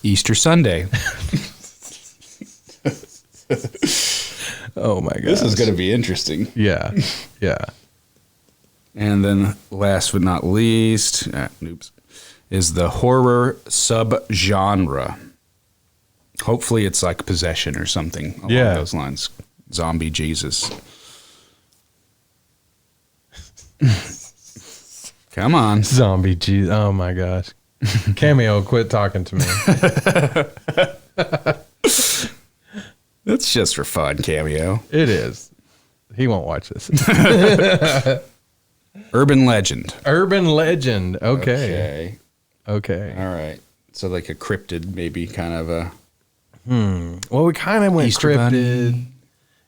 Easter Sunday. Oh my God. This is going to be interesting. Yeah. Yeah. And then last but not least, is the horror subgenre. Hopefully it's like Possession or something along those lines. Zombie Jesus. Come on. Zombie Jesus. Oh my gosh. Cameo, quit talking to me. That's just for fun, Cameo. It is. He won't watch this. Urban legend. Okay. All right. So like a cryptid, maybe kind of a. Well, we kind of went Easter cryptid. Bunny.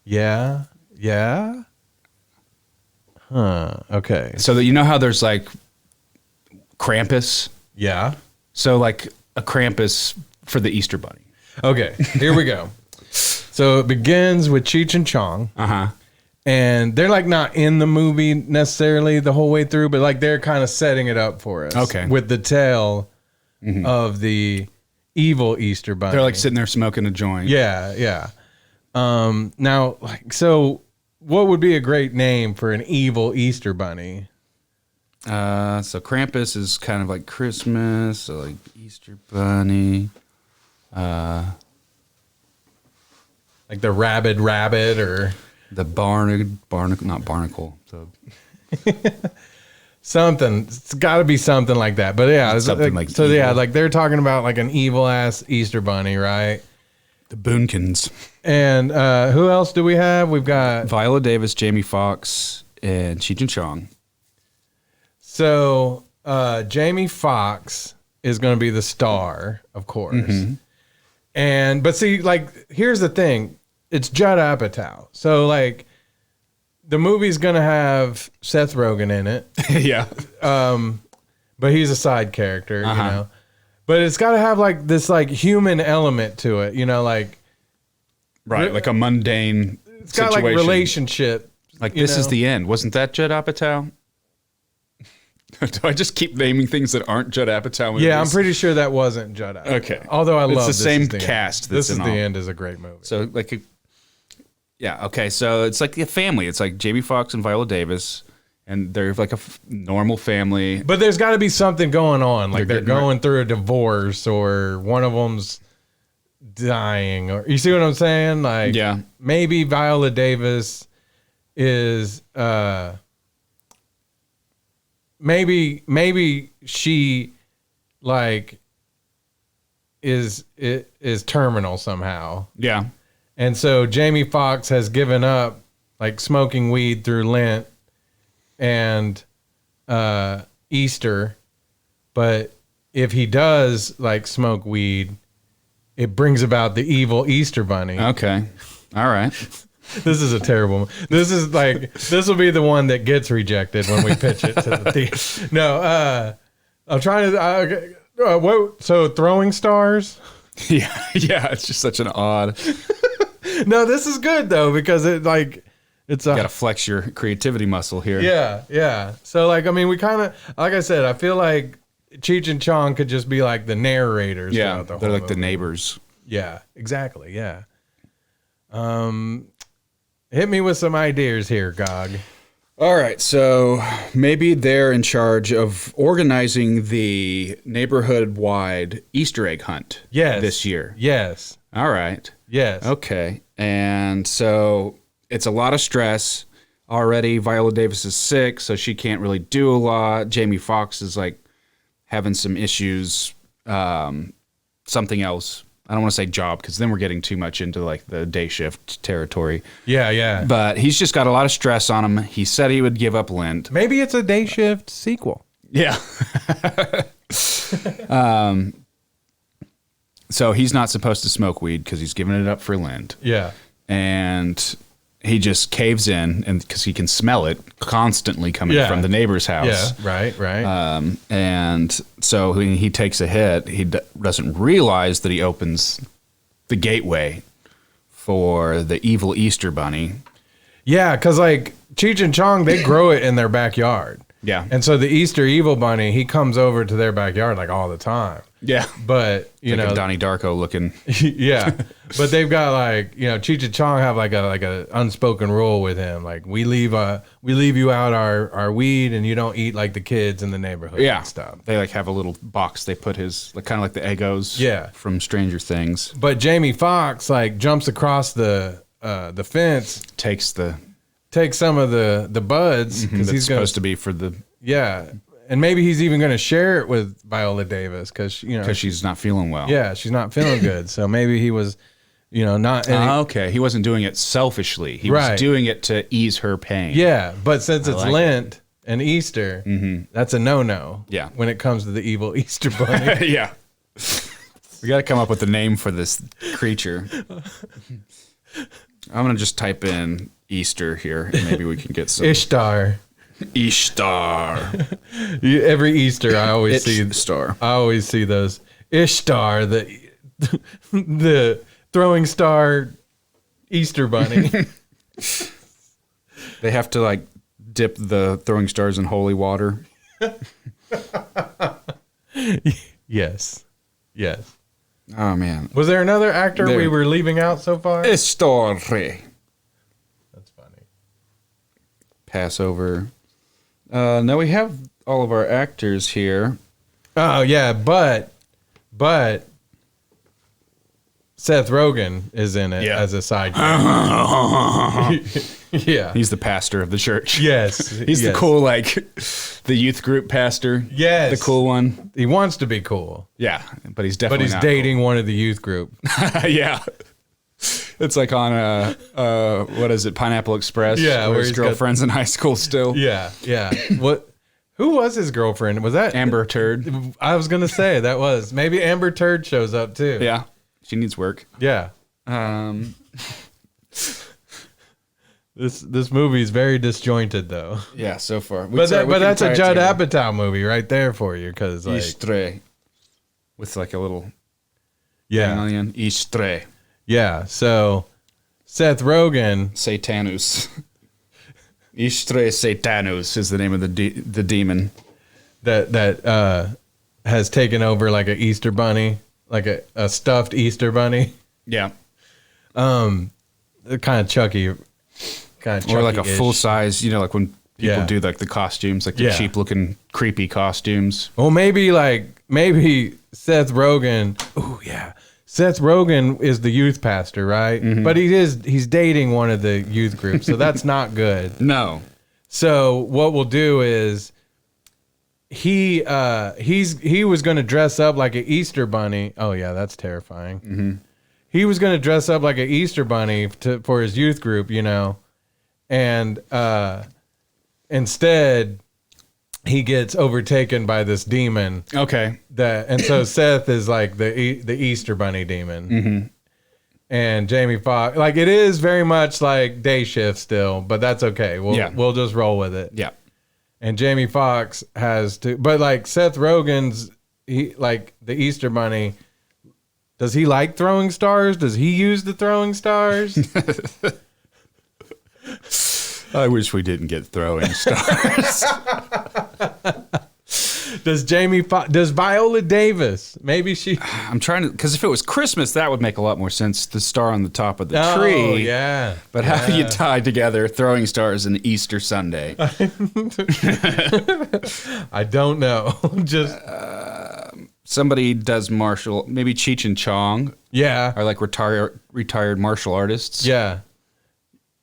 Yeah. Huh. Okay. So that you know how there's like Krampus. Yeah. So like a Krampus for the Easter Bunny. Okay. Here we go. So it begins with Cheech and Chong. And they're like not in the movie necessarily the whole way through, but like they're kind of setting it up for us. Okay. With the tale of the evil Easter Bunny. They're like sitting there smoking a joint. Yeah. Now, like, so what would be a great name for an evil Easter Bunny? So Krampus is kind of like Christmas, so like Easter Bunny. Like the rabid rabbit or the not barnacle. So something. It's got to be something like that. But yeah, it's something like so. evil. Yeah, like they're talking about like an evil ass Easter bunny, right? The Boonkins. And who else do we have? We've got Viola Davis, Jamie Foxx, and Cheech and Chong. So Jamie Foxx is going to be the star, of course. Mm-hmm. But see, like, here's the thing: it's Judd Apatow. So like, the movie's going to have Seth Rogen in it. Yeah. But he's a side character, you know. But it's got to have like this like human element to it, you know, like right, like a mundane. It's got situation. like relationship. Like this is the end. Wasn't that Judd Apatow? Do I just keep naming things that aren't Judd Apatow movies? Yeah, I'm pretty sure that wasn't Judd Apatow. Okay. Although I love the same cast. This is the End is a great movie. So like, yeah, okay. So it's like a family. It's like Jamie Foxx and Viola Davis, and they're like a normal family. But there's got to be something going on. Like they're going through a divorce, or one of them's dying, or you see what I'm saying? Like, yeah, maybe Viola Davis is maybe she like is terminal somehow. Yeah. And so Jamie Foxx has given up like smoking weed through Lent and Easter, but if he does like smoke weed, it brings about the evil Easter bunny. Okay. All right. This is a terrible. This is like, this will be the one that gets rejected when we pitch it to the theater. No, I'm trying to. What? So throwing stars? Yeah. It's just such an odd. No, this is good though because it like it's You gotta flex your creativity muscle here. Yeah. So like, I mean, we kind of, like I said, I feel like Cheech and Chong could just be like the narrators. Yeah, throughout they're whole like the movie. neighbors. Yeah, exactly. Yeah. Hit me with some ideas here, Gog. All right, so maybe they're in charge of organizing the neighborhood-wide Easter egg hunt. Yes. This year. Yes. All right. Yes. Okay, and so it's a lot of stress already. Viola Davis is sick, so she can't really do a lot. Jamie Foxx is like having some issues. Something else. I don't want to say job because then we're getting too much into like the day shift territory. Yeah. But he's just got a lot of stress on him. He said he would give up Lent. Maybe it's a day shift sequel. Yeah. So he's not supposed to smoke weed because he's giving it up for Lent. Yeah. And he just caves in, and because he can smell it constantly coming from the neighbor's house. Yeah. Right. And so when he takes a hit, he doesn't realize that he opens the gateway for the evil Easter bunny. Yeah, because like Cheech and Chong, they grow it in their backyard. Yeah. And so the Easter evil bunny, he comes over to their backyard like all the time. Yeah. But, you like know, a Donnie Darko looking. Yeah. But they've got like, you know, Cheech and Chong have like a unspoken rule with him. Like we leave you out our weed and you don't eat like the kids in the neighborhood and stuff. They like have a little box they put his, like kind of like the Eggos from Stranger Things. But Jamie Foxx like jumps across the fence, Takes some of the buds because he's supposed to be for the and maybe he's even going to share it with Viola Davis because she's not feeling well. Yeah, she's not feeling good. So maybe he was, not. Okay, he wasn't doing it selfishly. He was doing it to ease her pain. Yeah, but since it's Lent and Easter, that's a no-no. Yeah. When it comes to the evil Easter bunny. Yeah. We got to come up with a name for this creature. I'm going to just type in Easter here, and maybe we can get some. Ishtar. Every Easter, I always see those Ishtar, the throwing star Easter bunny. They have to like dip the throwing stars in holy water. Yes. Oh man, was there another actor we were leaving out so far? Ishtar. That's funny. Passover. Now we have all of our actors here. Oh yeah, but Seth Rogen is in it as a side character. Yeah. He's the pastor of the church. Yes. He's the cool, like, the youth group pastor. Yes. The cool one. He wants to be cool. Yeah, but he's definitely not dating one of the youth group. cool. Yeah. It's like on what is it, Pineapple Express? Yeah, where his girlfriend's in high school still. Yeah, yeah. Who was his girlfriend? Was that Amber Turd? I was gonna say that was. Maybe Amber Turd shows up too. Yeah, she needs work. Yeah. This movie is very disjointed though. Yeah, so far. But that's a Judd Apatow movie right there for you, because like Istre, with like a little yeah, Istre. Yeah. So Seth Rogen, Satanus. Istre Satanus is the name of the demon that has taken over like an Easter bunny, like a stuffed Easter bunny. Yeah. Kind of Chucky. Or like a full size, like when people do like the costumes, like the cheap looking creepy costumes. Well, maybe Seth Rogen. Oh yeah, Seth Rogen is the youth pastor, right? Mm-hmm. But he's dating one of the youth groups, so that's not good. No. So what we'll do is he was going to dress up like an Easter bunny. Oh yeah, that's terrifying. Mm-hmm. He was going to dress up like an Easter bunny for his youth group, and instead he gets overtaken by this demon. Okay. And so Seth is like the Easter bunny demon. Mm-hmm. And Jamie Foxx, like, it is very much like day shift still, but that's okay. We'll just roll with it. Yeah. And Jamie Foxx has to, but like Seth Rogen's, like the Easter bunny, does he like throwing stars? Does he use the throwing stars? I wish we didn't get throwing stars. Does Viola Davis? Maybe she. I'm trying to, because if it was Christmas, that would make a lot more sense. The star on the top of the tree. Oh, yeah. But how do you tie together throwing stars and Easter Sunday? I don't know. Just somebody does maybe Cheech and Chong. Yeah. Are like retired martial artists. Yeah.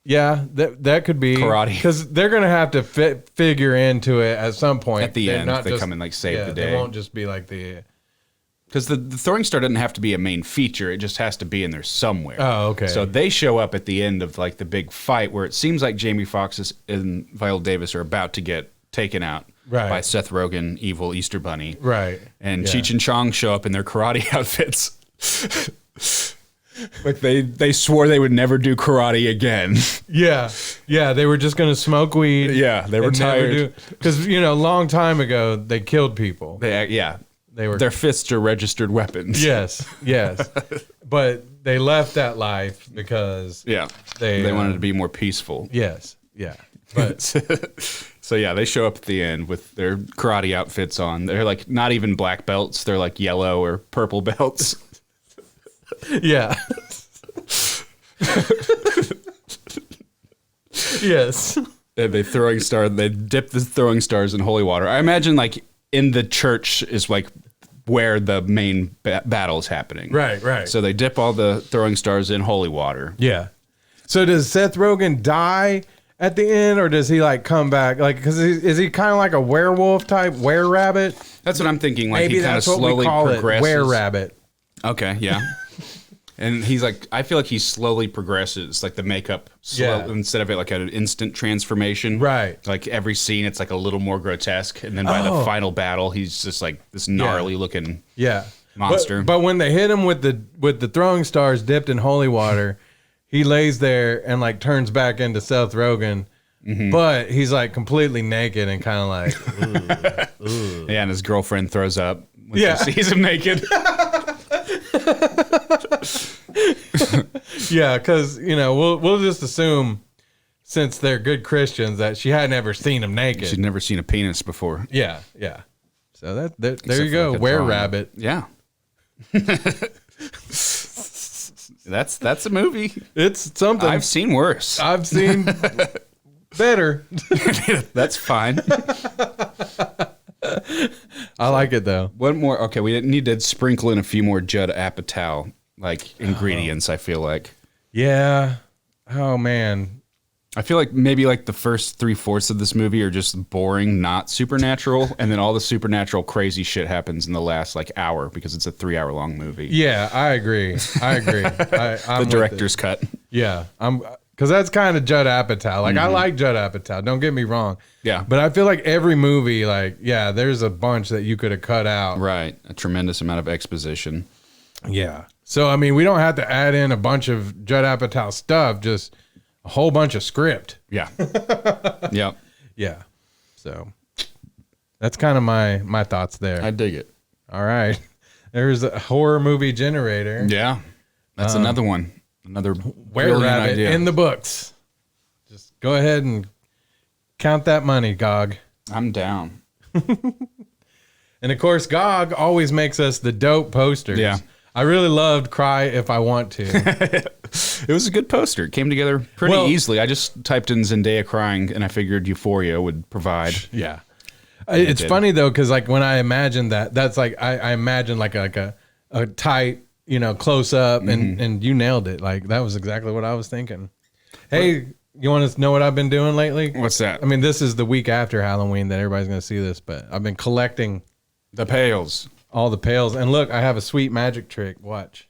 Yeah, that could be karate, because they're gonna have to figure into it at some point. At the end, they come and like save the day. They won't just be like because the throwing star doesn't have to be a main feature; it just has to be in there somewhere. Oh, okay. So they show up at the end of like the big fight where it seems like Jamie Foxx and Viola Davis are about to get taken out by Seth Rogen, evil Easter Bunny. Right. And Cheech and Chong show up in their karate outfits. Like they swore they would never do karate again. Yeah, they were just gonna smoke weed. Yeah, they were tired because long time ago they killed people. They were their fists are registered weapons. Yes, but they left that life because they wanted to be more peaceful. Yes, yeah, but so they show up at the end with their karate outfits on. They're like not even black belts; they're like yellow or purple belts. Yeah. Yes. And they dip the throwing stars in holy water. I imagine like in the church is like where the main battle is happening. Right. So they dip all the throwing stars in holy water. Yeah. So does Seth Rogen die at the end, or does he like come back? Like, because is he kind of like a werewolf type were-rabbit? That's what I'm thinking. Like maybe he kind of slowly progresses. Were-rabbit. Okay, yeah. And he's like, I feel like he slowly progresses, like the makeup, instead of it like an instant transformation. Right. Like every scene, it's like a little more grotesque. And then by the final battle, he's just like this gnarly looking monster. But when they hit him with the throwing stars dipped in holy water, he lays there and like turns back into Seth Rogen. Mm-hmm. But he's like completely naked and kind of like, ooh. Yeah, and his girlfriend throws up when she sees him naked. Yeah, because we'll just assume, since they're good Christians, that she had never seen him naked. She'd never seen a penis before. Yeah. So there you go, like were-rabbit. Yeah. That's a movie. It's something. I've seen worse. I've seen better. That's fine. I like it though. One more. Okay, we need to sprinkle in a few more Judd Apatow like ingredients. I feel like. Yeah. Oh man. I feel like maybe like the first 3/4 of this movie are just boring, not supernatural, and then all the supernatural crazy shit happens in the last like hour because it's a 3-hour-long movie. Yeah, I agree. I'm The director's cut. Yeah, because that's kind of Judd Apatow. Like I like Judd Apatow. Don't get me wrong. Yeah. But I feel like every movie, like there's a bunch that you could have cut out. Right, a tremendous amount of exposition. Yeah. So I mean, we don't have to add in a bunch of Judd Apatow stuff. Just a whole bunch of script. Yeah. Yep. Yeah. So that's kind of my thoughts there. I dig it. All right. There's a horror movie generator. Yeah. That's another one. Another Were Rabbit idea. in the books. Just go ahead and count that money, Gog. I'm down. And of course, Gog always makes us the dope posters. Yeah. I really loved Cry If I Want To. It was a good poster. It came together pretty easily. I just typed in Zendaya crying, and I figured Euphoria would provide. Yeah. It's funny, though, because like when I imagine that's like, I imagine like a tight, close up, and you nailed it. Like that was exactly what I was thinking. Hey, you want to know what I've been doing lately? What's that? I mean, this is the week after Halloween that everybody's going to see this, but I've been collecting The pails. all the pails. And look, I have a sweet magic trick. Watch.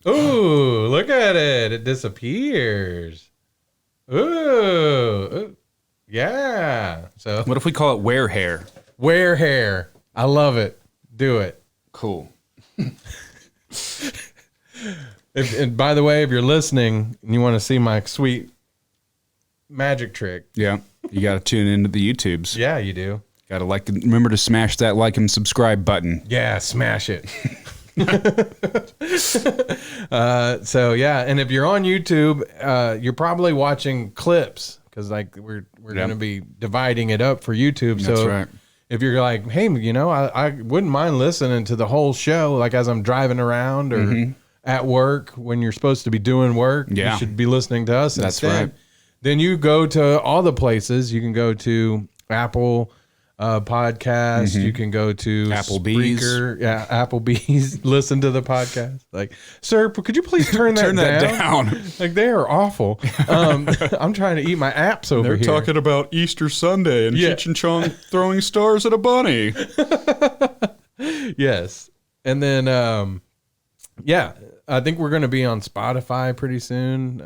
Ooh, look at it. It disappears. Ooh. Yeah. So What if we call it WereHare? WereHare. I love it. Do it. Cool. And by the way, if you're listening and you want to see my sweet magic trick, Yeah. You got to tune into the YouTubes. yeah, you do. Got to remember to smash that like and subscribe button. Yeah, smash it. So yeah, and if you're on YouTube, you're probably watching clips because like we're going to be dividing it up for YouTube. That's So right. if you're like, hey, I wouldn't mind listening to the whole show, like as I'm driving around or at work when you're supposed to be doing work, Yeah. you should be listening to us That's instead. right. Then you go to all the places. You can go to Apple podcast. You can go to Applebee's. Spreaker. Yeah, Applebee's. Listen to the podcast. Like, sir, could you please turn that down. Like, they are awful. I'm trying to eat my apps over here. about Easter Sunday and Yeah. Cheech and Chong throwing stars at a bunny. Yes. And then, yeah, I think we're going to be on Spotify pretty soon,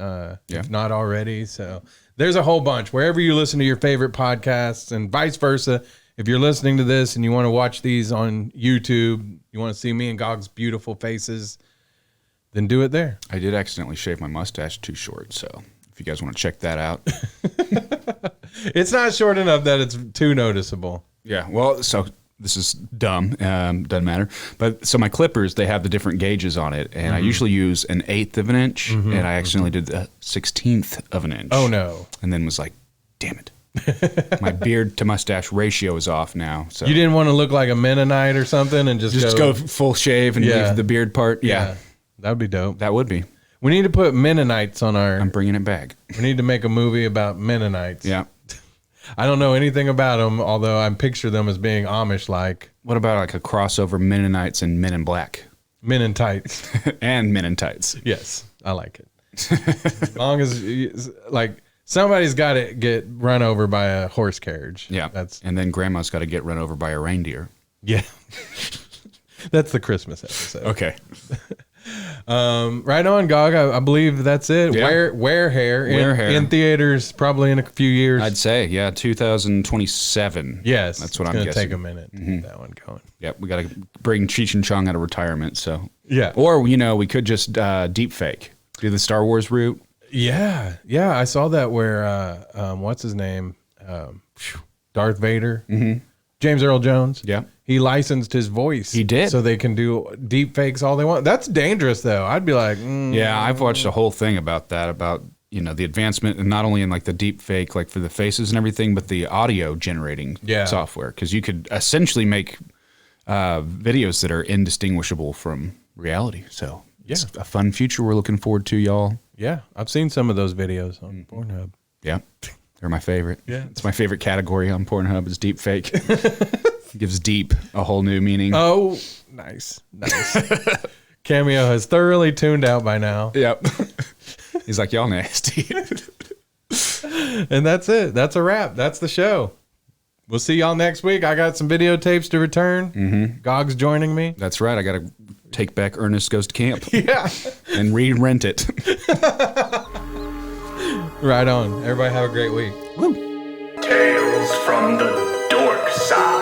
if not already. So there's a whole bunch. Wherever you listen to your favorite podcasts and vice versa, if you're listening to this and you want to watch these on YouTube, you want to see me and Gog's beautiful faces, then do it there. I did accidentally shave my mustache too short, so if you guys want to check that out. It's not short enough that it's too noticeable. Yeah, well, so this is dumb. Doesn't matter. But so my clippers, they have the different gauges on it, and I usually use an 1/8 of an inch, and I accidentally did the 1/16 of an inch. Oh, no. And then was like, damn it. My beard to mustache ratio is off now. So You didn't want to look like a Mennonite or something and just go full shave and Yeah. leave the beard part. Yeah, That would be dope. that would be. We need to put Mennonites on our... I'm bringing it back. We need to make a movie about Mennonites. Yeah. I don't know anything about them, although I picture them as being Amish-like. What about like a crossover Mennonites and Men in Black? Men in tights. And Men in Tights. Yes, I like it. As long as, like, somebody's got to get run over by a horse carriage. Yeah. And then Grandma's got to get run over by a reindeer. yeah. That's the Christmas episode. Okay. Right on, Gog. I believe that's it. Yeah. WereHare WereHare. in theaters probably in a few years. I'd say, yeah, 2027. yes, That's what it's I'm gonna guessing. take a minute to get that one going. Yep, we got to bring Cheech and Chong out of retirement. So Yeah. or we could just deep fake, do the Star Wars route. Yeah, I saw that where what's his name, Darth Vader, James Earl Jones. Yeah. he licensed his voice. He did. so they can do deep fakes all they want. That's dangerous, though. I'd be like, Yeah, I've watched a whole thing about that, about the advancement, and not only in like the deep fake, like for the faces and everything, but the audio generating software, because you could essentially make videos that are indistinguishable from reality. So it's a fun future we're looking forward to, y'all. Yeah, I've seen some of those videos on Pornhub. Yeah, they're my favorite. Yeah. It's my favorite category on Pornhub is deep fake. Gives deep a whole new meaning. Oh, nice. Cameo has thoroughly tuned out by now. Yep. He's like, y'all nasty. And that's it. That's a wrap. That's the show. We'll see y'all next week. I got some videotapes to return. Gog's joining me. That's right. I got to take back Ernest Goes to Camp. Yeah. And re-rent it. Right on. Everybody have a great week. Woo. Tales from the Dorkside.